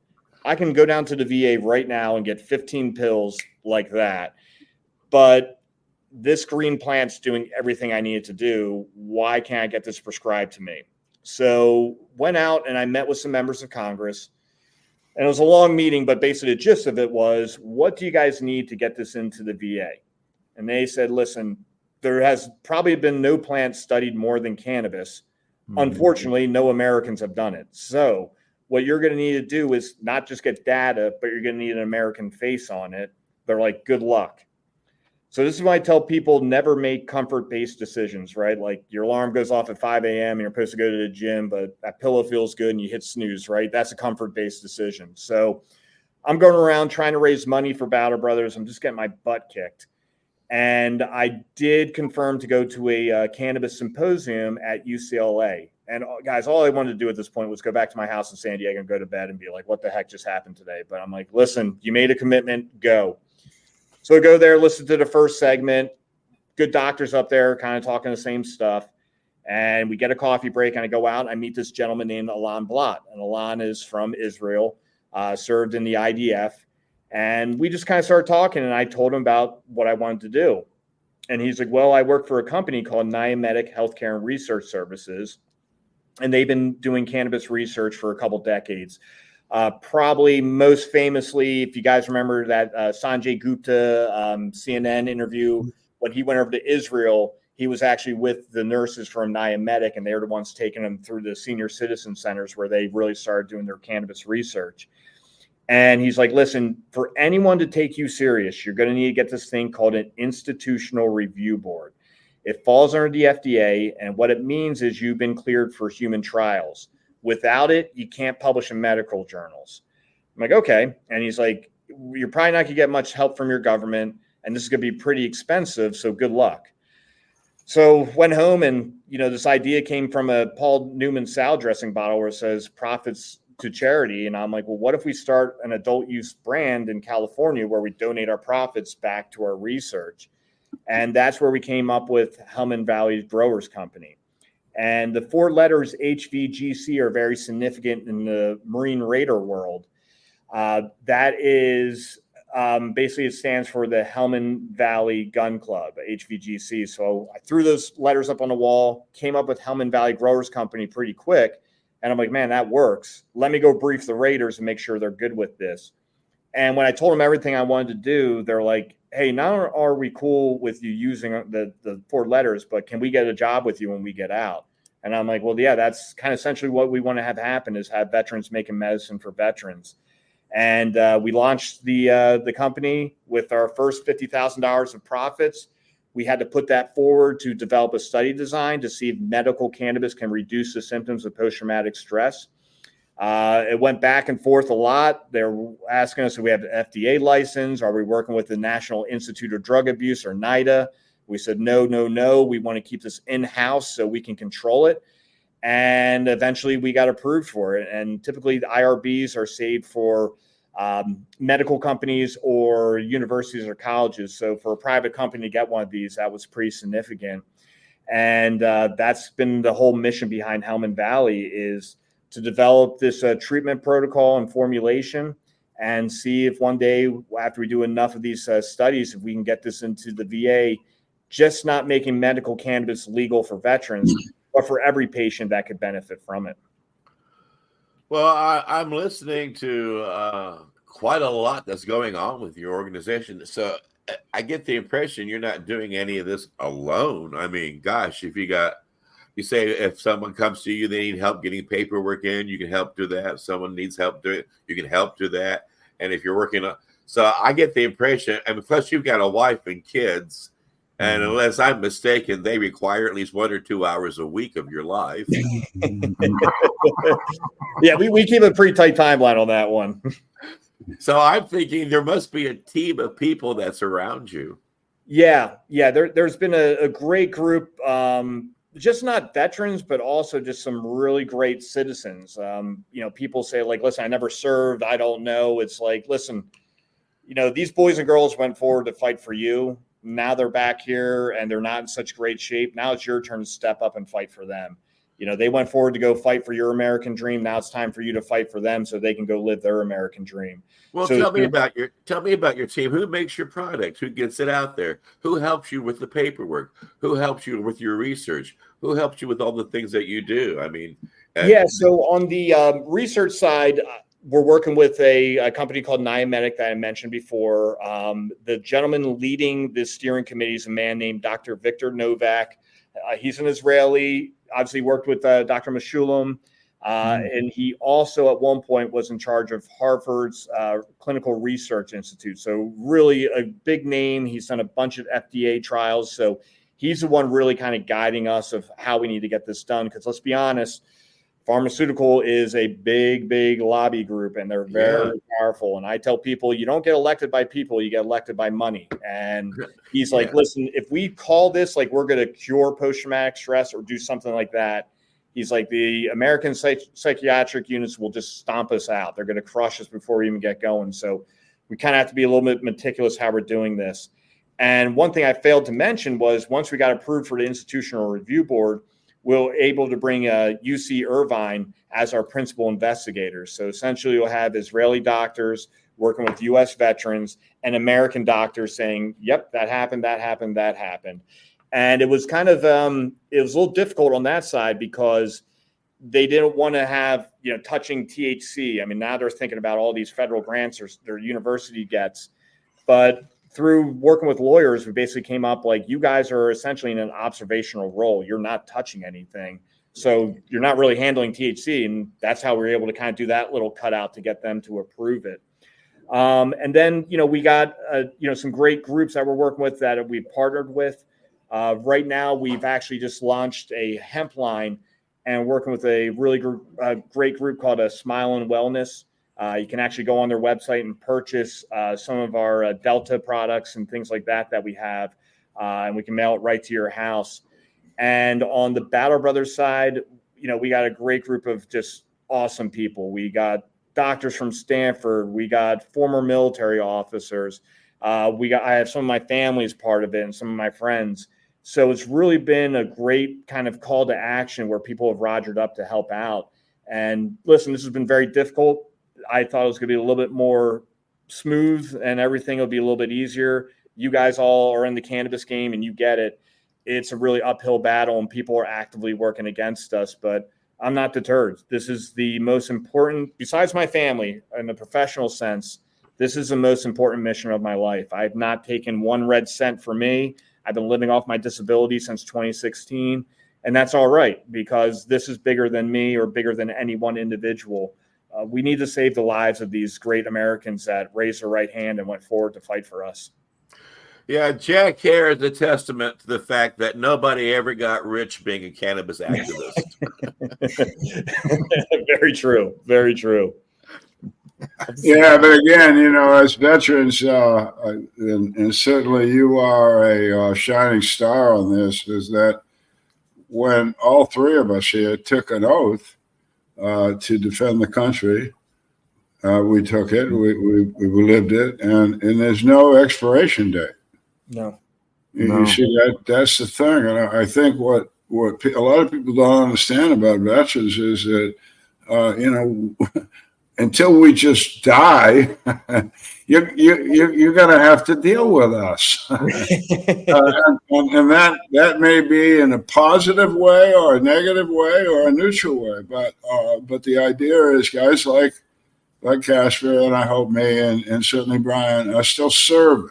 Speaker 5: I can go down to the VA right now and get 15 pills like that. But this green plant's doing everything I needed to do. Why can't I get this prescribed to me? So went out and I met with some members of Congress. And it was a long meeting, but basically the gist of it was, what do you guys need to get this into the VA? And they said, listen, there has probably been no plant studied more than cannabis. Unfortunately, no Americans have done it. So what you're going to need to do is not just get data, but you're going to need an American face on it. They're like, good luck. So this is why I tell people never make comfort-based decisions, right? Like your alarm goes off at 5 a.m. and you're supposed to go to the gym, but that pillow feels good and you hit snooze, right? That's a comfort-based decision. So I'm going around trying to raise money for Battle Brothers. I'm just getting my butt kicked. And I did confirm to go to a cannabis symposium at UCLA. And guys, all I wanted to do at this point was go back to my house in San Diego and go to bed and be like, what the heck just happened today? But I'm like, listen, you made a commitment, go. So I go there, listen to the first segment, good doctors up there kind of talking the same stuff. And we get a coffee break and I go out and I meet this gentleman named Alan Blat. And Alan is from Israel, served in the IDF. And we just kind of started talking and I told him about what I wanted to do. And he's like, well, I work for a company called Niametic Healthcare and Research Services. And they've been doing cannabis research for a couple decades. Probably most famously, if you guys remember that Sanjay Gupta CNN interview, when he went over to Israel, he was actually with the nurses from Niametic, and they were the ones taking them through the senior citizen centers where they really started doing their cannabis research. And he's like, listen, for anyone to take you serious, you're going to need to get this thing called an institutional review board. It falls under the FDA, and what it means is you've been cleared for human trials. Without it, you can't publish in medical journals. I'm like, okay. And he's like, you're probably not going to get much help from your government, and this is going to be pretty expensive, so good luck. So went home, and this idea came from a Paul Newman salad dressing bottle where it says profits to charity. And I'm like, well, what if we start an adult use brand in California where we donate our profits back to our research? And that's where we came up with Hellman Valley Growers Company. And the four letters HVGC are very significant in the Marine Raider world. That is basically, it stands for the Hellman Valley Gun Club, HVGC. So I threw those letters up on the wall, came up with Hellman Valley Growers Company pretty quick. And I'm like, man, that works. Let me go brief the Raiders and make sure they're good with this. And when I told them everything I wanted to do, they're like, hey, not are we cool with you using the four letters, but can we get a job with you when we get out? And I'm like, well, yeah, that's kind of essentially what we want to have happen, is have veterans making medicine for veterans. And we launched the company with our first $50,000 of profits. We had to put that forward to develop a study design to see if medical cannabis can reduce the symptoms of post-traumatic stress. It went back and forth a lot. They're asking us if we have an FDA license. Are we working with the National Institute of Drug Abuse, or NIDA? We said, no. We want to keep this in-house so we can control it. And eventually we got approved for it. And typically the IRBs are saved for medical companies or universities or colleges. So for a private company to get one of these, that was pretty significant. And that's been the whole mission behind Hellman Valley, is to develop this treatment protocol and formulation and see if one day, after we do enough of these studies, if we can get this into the VA, just not making medical cannabis legal for veterans, but for every patient that could benefit from it.
Speaker 2: Well, I'm listening to quite a lot that's going on with your organization. So I get the impression you're not doing any of this alone. I mean, gosh, you say if someone comes to you, they need help getting paperwork in, you can help do that. If someone needs help do it, you can help do that. And if you're working on, so I get the impression, and plus you've got a wife and kids, and unless I'm mistaken, they require at least 1 or 2 hours a week of your life.
Speaker 5: Yeah, we keep a pretty tight timeline on that one.
Speaker 2: So I'm thinking there must be a team of people that's around you.
Speaker 5: Yeah. There's been a great group, just not veterans, but also just some really great citizens. People say, like, listen, I never served, I don't know. It's like, listen, these boys and girls went forward to fight for you. Now they're back here and they're not in such great shape. Now it's your turn to step up and fight for them. They went forward to go fight for your American dream. Now it's time for you to fight for them so they can go live their American dream.
Speaker 2: Well, tell me about your team. Who makes your product? Who gets it out there? Who helps you with the paperwork? Who helps you with your research? Who helps you with all the things that you do? I mean,
Speaker 5: so on the research side, we're working with a company called Niamedic that I mentioned before. The gentleman leading the steering committee is a man named Dr. Victor Novak. He's an Israeli, obviously worked with Dr. Meshulam. And he also at one point was in charge of Harvard's Clinical Research Institute. So really a big name. He's done a bunch of FDA trials. So he's the one really kind of guiding us of how we need to get this done. Because let's be honest, pharmaceutical is a big, big lobby group, and they're very powerful. And I tell people, you don't get elected by people, you get elected by money. And he's like, listen, if we call this like we're going to cure post-traumatic stress or do something like that, he's like, the American psychiatric units will just stomp us out. They're going to crush us before we even get going. So we kind of have to be a little bit meticulous how we're doing this. And one thing I failed to mention was once we got approved for the Institutional Review Board, we're able to bring UC Irvine as our principal investigators. So essentially we'll have Israeli doctors working with U.S. veterans and American doctors saying, yep, that happened. And it was kind of, it was a little difficult on that side because they didn't want to have, touching THC. I mean, now they're thinking about all these federal grants their university gets. But through working with lawyers, we basically came up like, you guys are essentially in an observational role. You're not touching anything. So you're not really handling THC. And that's how we were able to kind of do that little cutout to get them to approve it. And then, we got, some great groups that we're working with that we've partnered with. Right now, we've actually just launched a hemp line and working with a really great group called Smile and Wellness. You can actually go on their website and purchase some of our Delta products and things like that we have, and we can mail it right to your house. And on the Battle Brothers side, we got a great group of just awesome people. We got doctors from Stanford. We got former military officers. I have some of my family as part of it and some of my friends. So it's really been a great kind of call to action where people have rogered up to help out. And listen, this has been very difficult. I thought it was going to be a little bit more smooth and everything will be a little bit easier. You guys all are in the cannabis game and you get it. It's a really uphill battle and people are actively working against us, but I'm not deterred. This is the most important, besides my family in the professional sense, this is the most important mission of my life. I've not taken one red cent for me. I've been living off my disability since 2016, and that's all right because this is bigger than me or bigger than any one individual. We need to save the lives of these great Americans that raised their right hand and went forward to fight for us.
Speaker 2: Yeah, Jack Hare is a testament to the fact that nobody ever got rich being a cannabis activist.
Speaker 5: Very true. Very true.
Speaker 3: Yeah, but again, as veterans, and certainly you are a shining star on this, is that when all three of us here took an oath to defend the country, we took it, we lived it, and there's no expiration date.
Speaker 5: No.
Speaker 3: You see, that's the thing. And I think what a lot of people don't understand about veterans is that, until we just die, you're going to have to deal with us. and that may be in a positive way or a negative way or a neutral way. But the idea is guys like Casper and I hope me and certainly Bryan are still serving.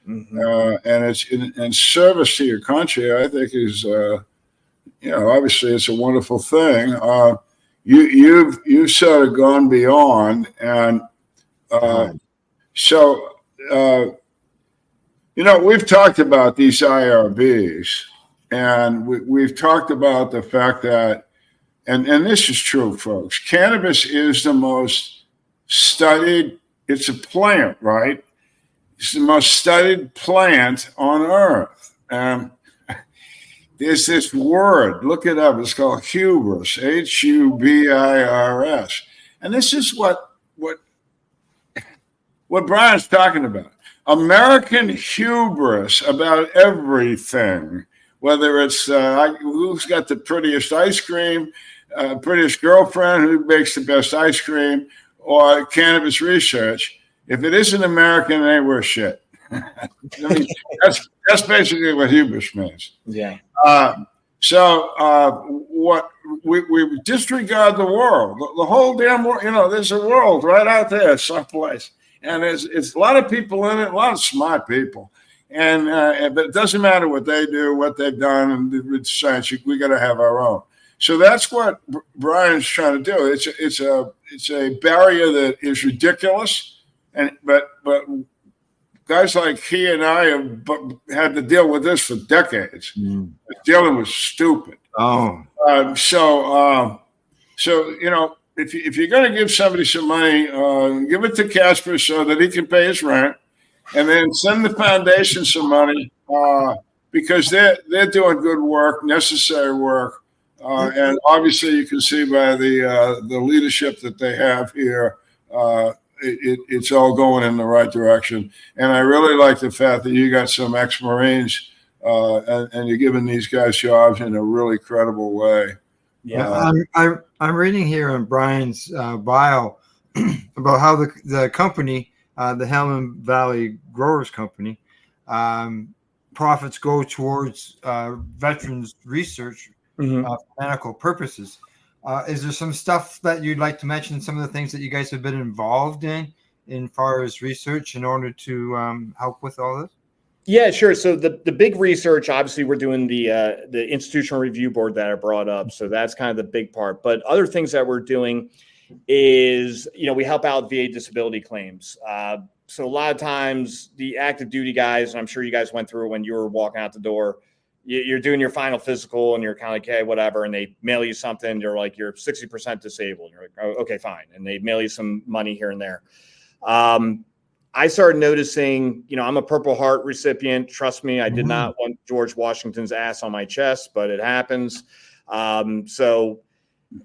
Speaker 3: Mm-hmm. And it's in service to your country, I think is, obviously it's a wonderful thing. You've sort of gone beyond, and we've talked about these IRBs, and we've talked about the fact that, and this is true, folks. Cannabis is the most studied. It's a plant, right? It's the most studied plant on earth. There's this word, look it up, it's called hubris, Hubis. And this is what Bryan's talking about. American hubris about everything, whether it's who's got the prettiest ice cream, prettiest girlfriend, who makes the best ice cream, or cannabis research. If it isn't American, it ain't worth shit. I mean, that's basically what hubris means.
Speaker 5: Yeah.
Speaker 3: What we disregard the world, the whole damn world. There's a world right out there someplace, and it's a lot of people in it, a lot of smart people, but it doesn't matter what they do, what they've done, and with science, we got to have our own. So that's what Bryan's trying to do. It's a barrier that is ridiculous, but guys like he and I have had to deal with this for decades. Dealing with stupid. So if you're going to give somebody some money, give it to Casper so that he can pay his rent, and then send the foundation some money because they're doing good work, necessary work, and obviously you can see by the leadership that they have here. It's all going in the right direction. And I really like the fact that you got some ex-Marines and you're giving these guys jobs in a really credible way.
Speaker 4: Yeah, I'm reading here in Bryan's bio about how the company, the Hemp Valley Growers Company, profits go towards veterans research for medical purposes. Is there some stuff that you'd like to mention? Some of the things that you guys have been involved in far as research in order to help with all this?
Speaker 5: Yeah, sure. So the big research, obviously, we're doing the institutional review board that I brought up. So that's kind of the big part. But other things that we're doing is, we help out VA disability claims. So a lot of times the active duty guys, and I'm sure you guys went through it when you were walking out the door, you're doing your final physical and you're kind of like, hey, whatever. And they mail you something. You're like, you're 60% disabled. You're like, oh, okay, fine. And they mail you some money here and there. I started noticing, I'm a Purple Heart recipient. Trust me, I did not want George Washington's ass on my chest, but it happens.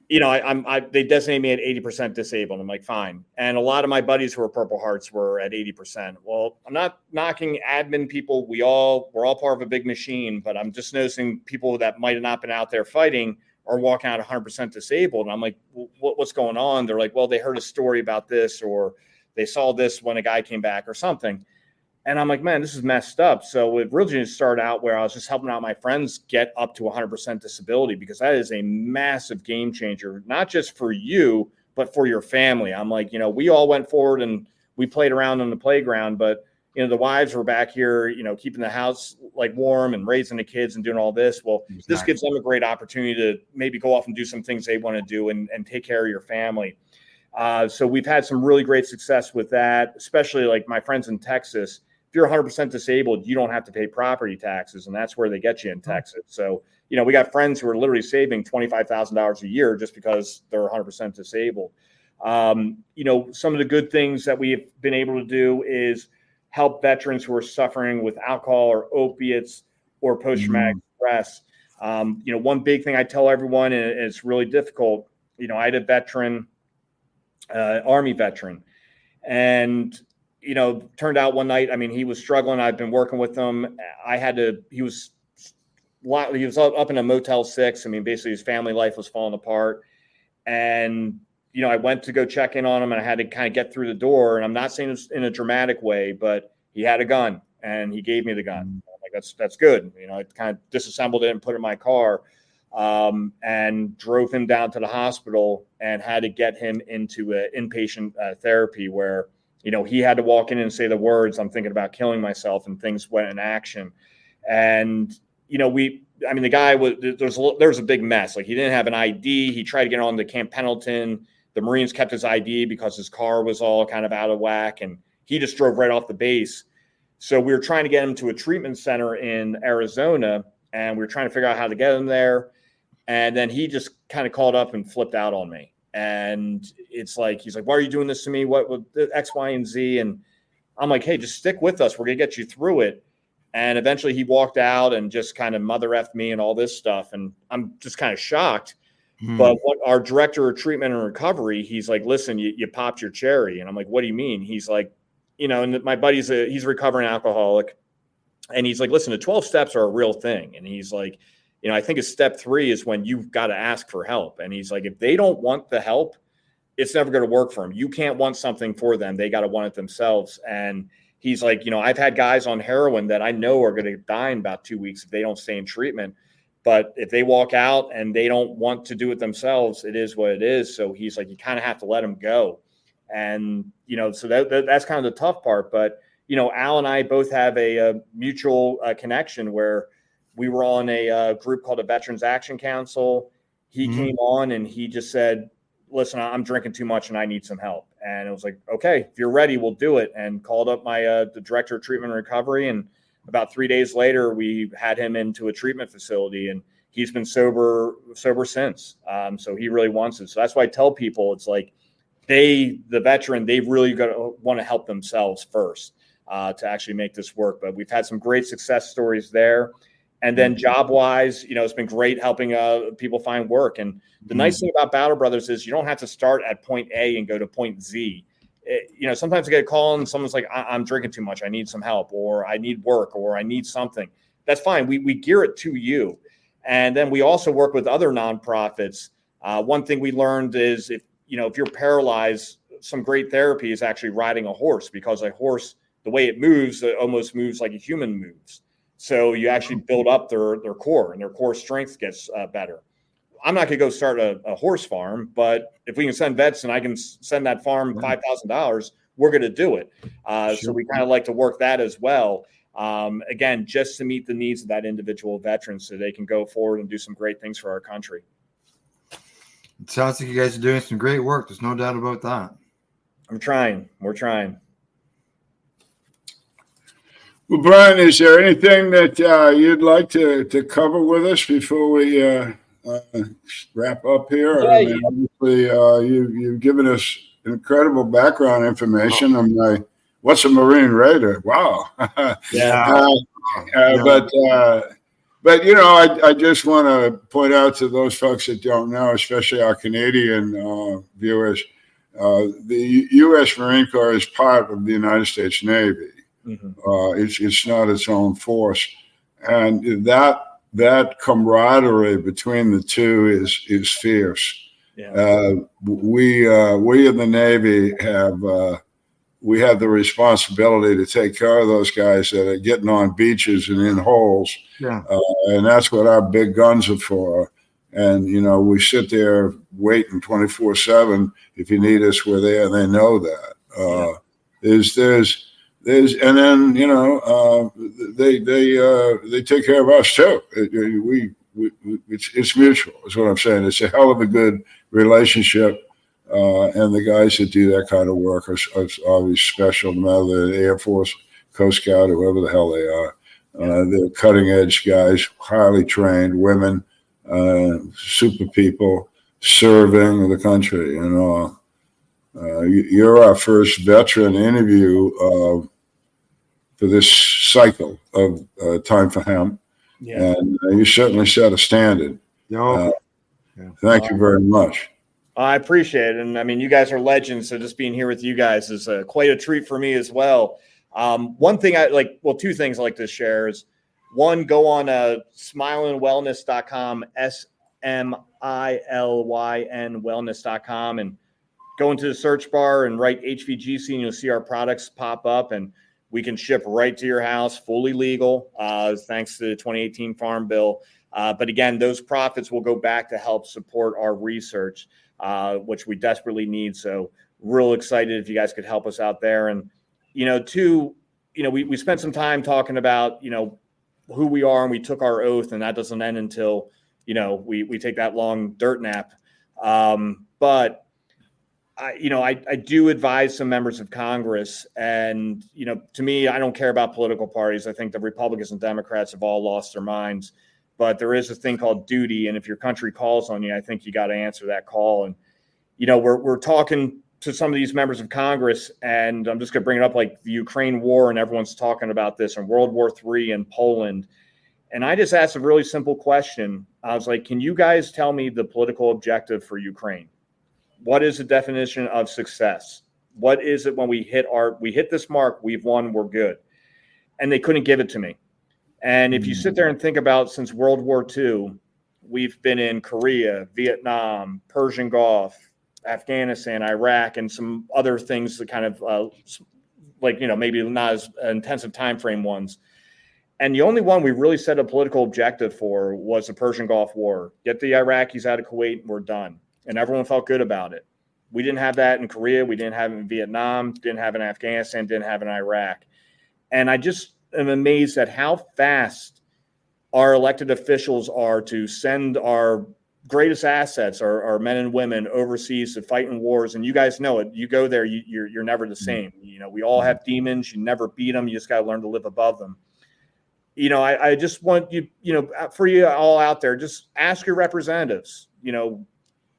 Speaker 5: They designate me at 80% disabled. I'm like, fine. And a lot of my buddies who are Purple Hearts were at 80%. Well, I'm not knocking admin people. We're all part of a big machine, but I'm just noticing people that might have not been out there fighting are walking out 100% disabled. And I'm like, what's going on? They're like, well, they heard a story about this, or they saw this when a guy came back or something. And I'm like, man, this is messed up. So it really just started out where I was just helping out my friends get up to 100% disability, because that is a massive game changer, not just for you, but for your family. I'm like, we all went forward and we played around on the playground, but the wives were back here, keeping the house like warm and raising the kids and doing all this. Well, exactly. This gives them a great opportunity to maybe go off and do some things they want to do and take care of your family. So we've had some really great success with that, especially like my friends in Texas. If you're 100% disabled, you don't have to pay property taxes, and that's where they get you in Texas. So, we got friends who are literally saving $25,000 a year just because they're 100% disabled. Some of the good things that we've been able to do is help veterans who are suffering with alcohol or opiates or post-traumatic stress. One big thing I tell everyone, and it's really difficult, I had a veteran, Army veteran, and turned out one night, he was struggling. I've been working with him. He was up in a Motel 6. Basically his family life was falling apart. And, I went to go check in on him, and I had to kind of get through the door. And I'm not saying it's in a dramatic way, but he had a gun and he gave me the gun. I'm like, that's good. I kind of disassembled it and put it in my car, and drove him down to the hospital and had to get him into inpatient therapy where, he had to walk in and say the words, "I'm thinking about killing myself," and things went in action. And, the guy there's a big mess. Like, he didn't have an ID. He tried to get on to Camp Pendleton. The Marines kept his ID because his car was all kind of out of whack, and he just drove right off the base. So we were trying to get him to a treatment center in Arizona, and we were trying to figure out how to get him there. And then he just kind of called up and flipped out on me. And it's like, he's like, "Why are you doing this to me? What with X, Y, and Z?" And I'm like, "Hey, just stick with us. We're going to get you through it." And eventually he walked out and just kind of mother effed me and all this stuff. And I'm just kind of shocked. But what our director of treatment and recovery, he's like, "Listen, you popped your cherry." And I'm like, "What do you mean?" He's like, and my buddy's he's a recovering alcoholic, and he's like, listen, the 12 steps are a real thing. And he's like, I think it's step 3 is when you've got to ask for help. And he's like, if they don't want the help, it's never going to work for them. You can't want something for them. They got to want it themselves. And he's like, I've had guys on heroin that I know are going to die in about 2 weeks if they don't stay in treatment. But if they walk out and they don't want to do it themselves, it is what it is. So he's like, you kind of have to let them go. And, so that's kind of the tough part. But, Al and I both have a mutual connection where we were on a group called the Veterans Action Council. He came on and he just said, listen, I'm drinking too much and I need some help. And it was like, okay, if you're ready, we'll do it. And called up my the director of treatment and recovery. And about 3 days later, we had him into a treatment facility, and he's been sober since. So he really wants it. So that's why I tell people, it's like the veteran, they've really got to want to help themselves first to actually make this work. But we've had some great success stories there. And then job-wise, it's been great helping people find work. And the nice thing about Battle Brothers is you don't have to start at point A and go to point Z. Sometimes I get a call and someone's like, I'm drinking too much. I need some help, or I need work, or I need something. That's fine. We gear it to you. And then we also work with other nonprofits. One thing we learned is if you're paralyzed, some great therapy is actually riding a horse, because a horse, the way it moves, it almost moves like a human moves. So you actually build up their core, and their core strength gets better. I'm not going to go start a horse farm, but if we can send vets and I can send that farm $5,000, we're going to do it. So we kind of like to work that as well. Again, just to meet the needs of that individual veteran so they can go forward and do some great things for our country.
Speaker 4: It sounds like you guys are doing some great work. There's no doubt about that.
Speaker 5: I'm trying. We're trying.
Speaker 3: Well, Bryan, is there anything that you'd like to cover with us before we wrap up here?
Speaker 5: Yeah,
Speaker 3: I mean, obviously, you've given us incredible background information. I'm like, what's a Marine Raider? Wow.
Speaker 5: Yeah.
Speaker 3: But I just want to point out to those folks that don't know, especially our Canadian viewers, the U.S. Marine Corps is part of the United States Navy. It's not its own force, and that camaraderie between the two is fierce. Yeah. We in the Navy have the responsibility to take care of those guys that are getting on beaches and in holes. Yeah. And that's what our big guns are for. And we sit there waiting 24/7. If you need us, we're there. They know that. There's and then they take care of us too. It's mutual. Is what I'm saying. It's a hell of a good relationship, and the guys that do that kind of work are always special. No matter the Air Force, Coast Guard, whoever the hell they are, they're cutting edge guys, highly trained women, super people serving the country. You're our first veteran interview for this cycle of Time for Hemp, and you certainly set a standard. Thank you very much.
Speaker 5: I appreciate it, and I mean, you guys are legends. So just being here with you guys is quite a treat for me as well. One thing two things I like to share is one, go on smilingwellness.com, SMILYN wellness.com, and go into the search bar and write HVGC, and you'll see our products pop up, and we can ship right to your house, fully legal, thanks to the 2018 Farm Bill. But again, those profits will go back to help support our research, which we desperately need. So real excited if you guys could help us out there. And, we spent some time talking about, who we are, and we took our oath, and that doesn't end until, we take that long dirt nap. But I do advise some members of Congress, and, to me, I don't care about political parties. I think the Republicans and Democrats have all lost their minds, but there is a thing called duty. And if your country calls on you, I think you got to answer that call. And, we're talking to some of these members of Congress, and I'm just going to bring it up, like the Ukraine war, and everyone's talking about this, and World War III in Poland. And I just asked a really simple question. I was like, can you guys tell me the political objective for Ukraine? What is the definition of success? What is it when we hit this mark, we've won, we're good. And they couldn't give it to me. And if you sit there and think about since World War II, we've been in Korea, Vietnam, Persian Gulf, Afghanistan, Iraq, and some other things that kind of maybe not as intensive time frame ones. And the only one we really set a political objective for was the Persian Gulf War. Get the Iraqis out of Kuwait and we're done. And everyone felt good about it. We didn't have that in Korea. We didn't have it in Vietnam, didn't have it in Afghanistan, didn't have it in Iraq. And I just am amazed at how fast our elected officials are to send our greatest assets, our men and women overseas to fight in wars. And you guys know it. You go there, you're never the same. We all have demons. You never beat them. You just got to learn to live above them. I just want you, for you all out there, just ask your representatives,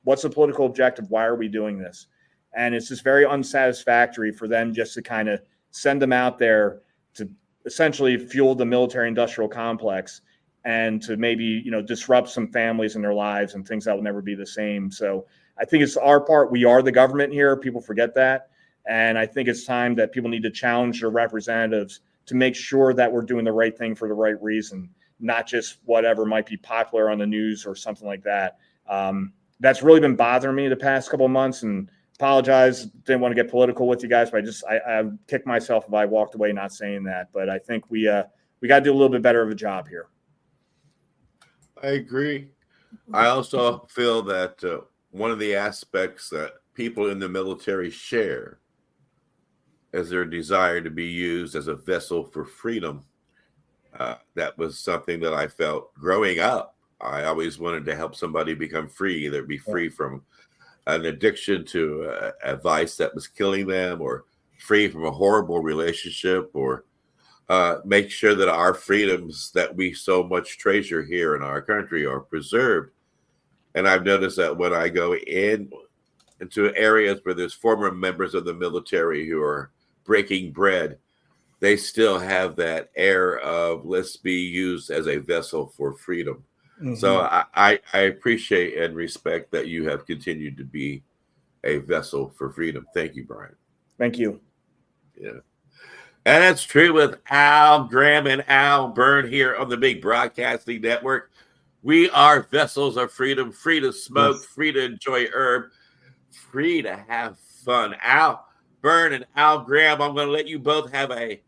Speaker 5: what's the political objective? Why are we doing this? And it's just very unsatisfactory for them just to kind of send them out there to essentially fuel the military industrial complex and to maybe, disrupt some families in their lives and things that will never be the same. So I think it's our part. We are the government here. People forget that. And I think it's time that people need to challenge their representatives to make sure that we're doing the right thing for the right reason, not just whatever might be popular on the news or something like that. That's really been bothering me the past couple of months, and apologize. Didn't want to get political with you guys, but I kick myself if I walked away not saying that. But I think we got to do a little bit better of a job here.
Speaker 2: I agree. I also feel that one of the aspects that people in the military share is their desire to be used as a vessel for freedom. That was something that I felt growing up. I always wanted to help somebody become free, either be free from an addiction to a vice that was killing them, or free from a horrible relationship, or make sure that our freedoms that we so much treasure here in our country are preserved. And I've noticed that when I go into areas where there's former members of the military who are breaking bread, they still have that air of let's be used as a vessel for freedom. Mm-hmm. So I appreciate and respect that you have continued to be a vessel for freedom. Thank you, Bryan.
Speaker 5: Thank you.
Speaker 2: Yeah. And that's true with Al Graham and Al Byrne here on the Big Broadcasting Network. We are vessels of freedom, free to smoke, yes, free to enjoy herb, free to have fun. Al Byrne and Al Graham, I'm going to let you both have a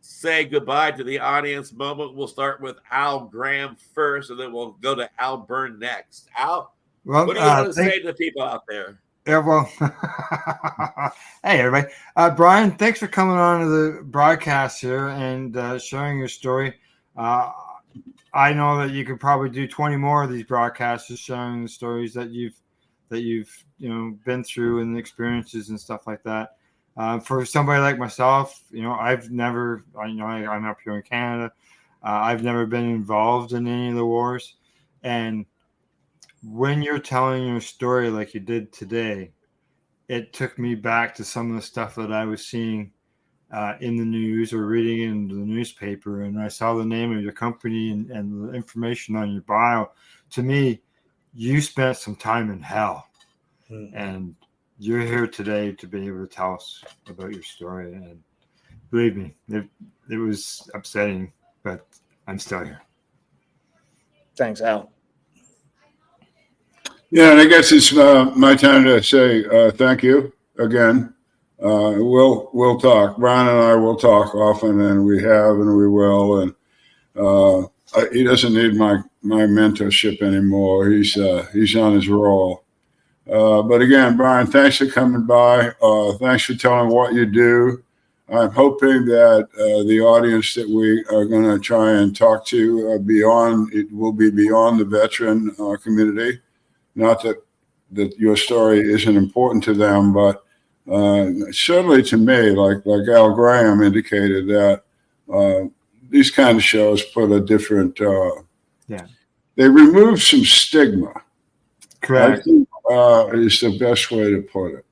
Speaker 2: say goodbye to the audience moment. We'll start with Al Graham first, and then we'll go to Al Byrne next. Al, what do you want to say to the people out there?
Speaker 4: Yeah, well, hey, everybody. Bryan, thanks for coming on to the broadcast here and sharing your story. I know that you could probably do 20 more of these broadcasts, just sharing the stories that you've been through and the experiences and stuff like that. For somebody like myself, I've never, I'm up here in Canada. I've never been involved in any of the wars. And when you're telling your story like you did today, it took me back to some of the stuff that I was seeing in the news or reading in the newspaper. And I saw the name of your company and the information on your bio. To me, you spent some time in hell. Mm-hmm. And you're here today to be able to tell us about your story. And believe me, it was upsetting, but I'm still here.
Speaker 5: Thanks, Al.
Speaker 3: Yeah, and I guess it's my time to say thank you again. We'll talk. Bryan and I will talk often, and we have, and we will. And he doesn't need my mentorship anymore. He's on his roll. But again, Bryan, thanks for coming by. Thanks for telling what you do. I'm hoping that the audience that we are going to try and talk to will be beyond the veteran community. Not that your story isn't important to them, but certainly to me, like Al Graham indicated, that these kind of shows put a different. They remove some stigma.
Speaker 4: Correct.
Speaker 3: I think is the best way to put it.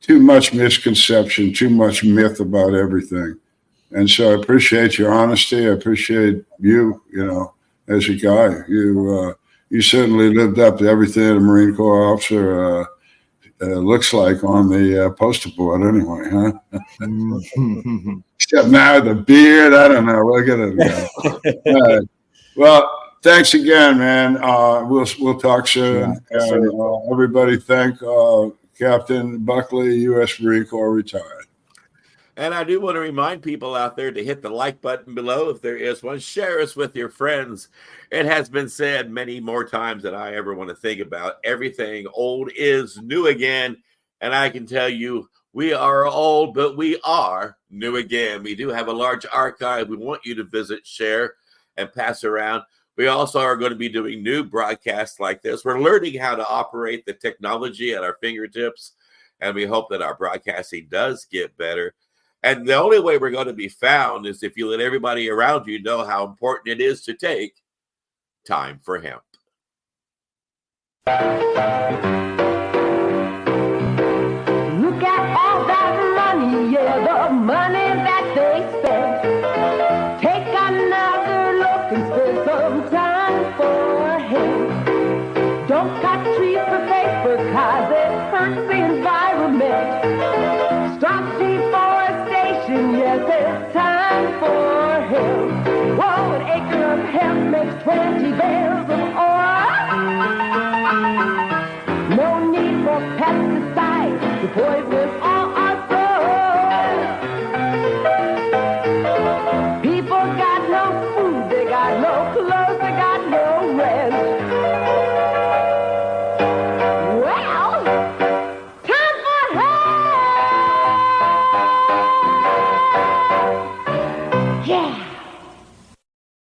Speaker 3: Too much misconception, too much myth about everything. And so I appreciate your honesty. I appreciate you, as a guy. You certainly lived up to everything a Marine Corps officer looks like on the poster board anyway, huh? Except now the beard, I don't know. We'll get it again. All right. Well, thanks again, man. We'll talk soon.
Speaker 5: Yes,
Speaker 3: and
Speaker 5: sir.
Speaker 3: everybody thank Captain Buckley, U.S. Marine Corps, retired.
Speaker 2: And I do want to remind people out there to hit the like button below if there is one. Share us with your friends. It has been said many more times than I ever want to think about. Everything old is new again. And I can tell you, we are old, but we are new again. We do have a large archive. We want you to visit, share, and pass around. We also are going to be doing new broadcasts like this. We're learning how to operate the technology at our fingertips. And we hope that our broadcasting does get better. And the only way we're going to be found is if you let everybody around you know how important it is to take time for hemp.
Speaker 6: Look at all that money, yeah, the money that they spend. Take another look and spend some time for hemp. Don't cut trees for paper, cause it hurts the environment. Stop deforestation, yes, it's time for hemp. Whoa, an acre of hemp makes 20 bales of oil. No need for pesticides to poison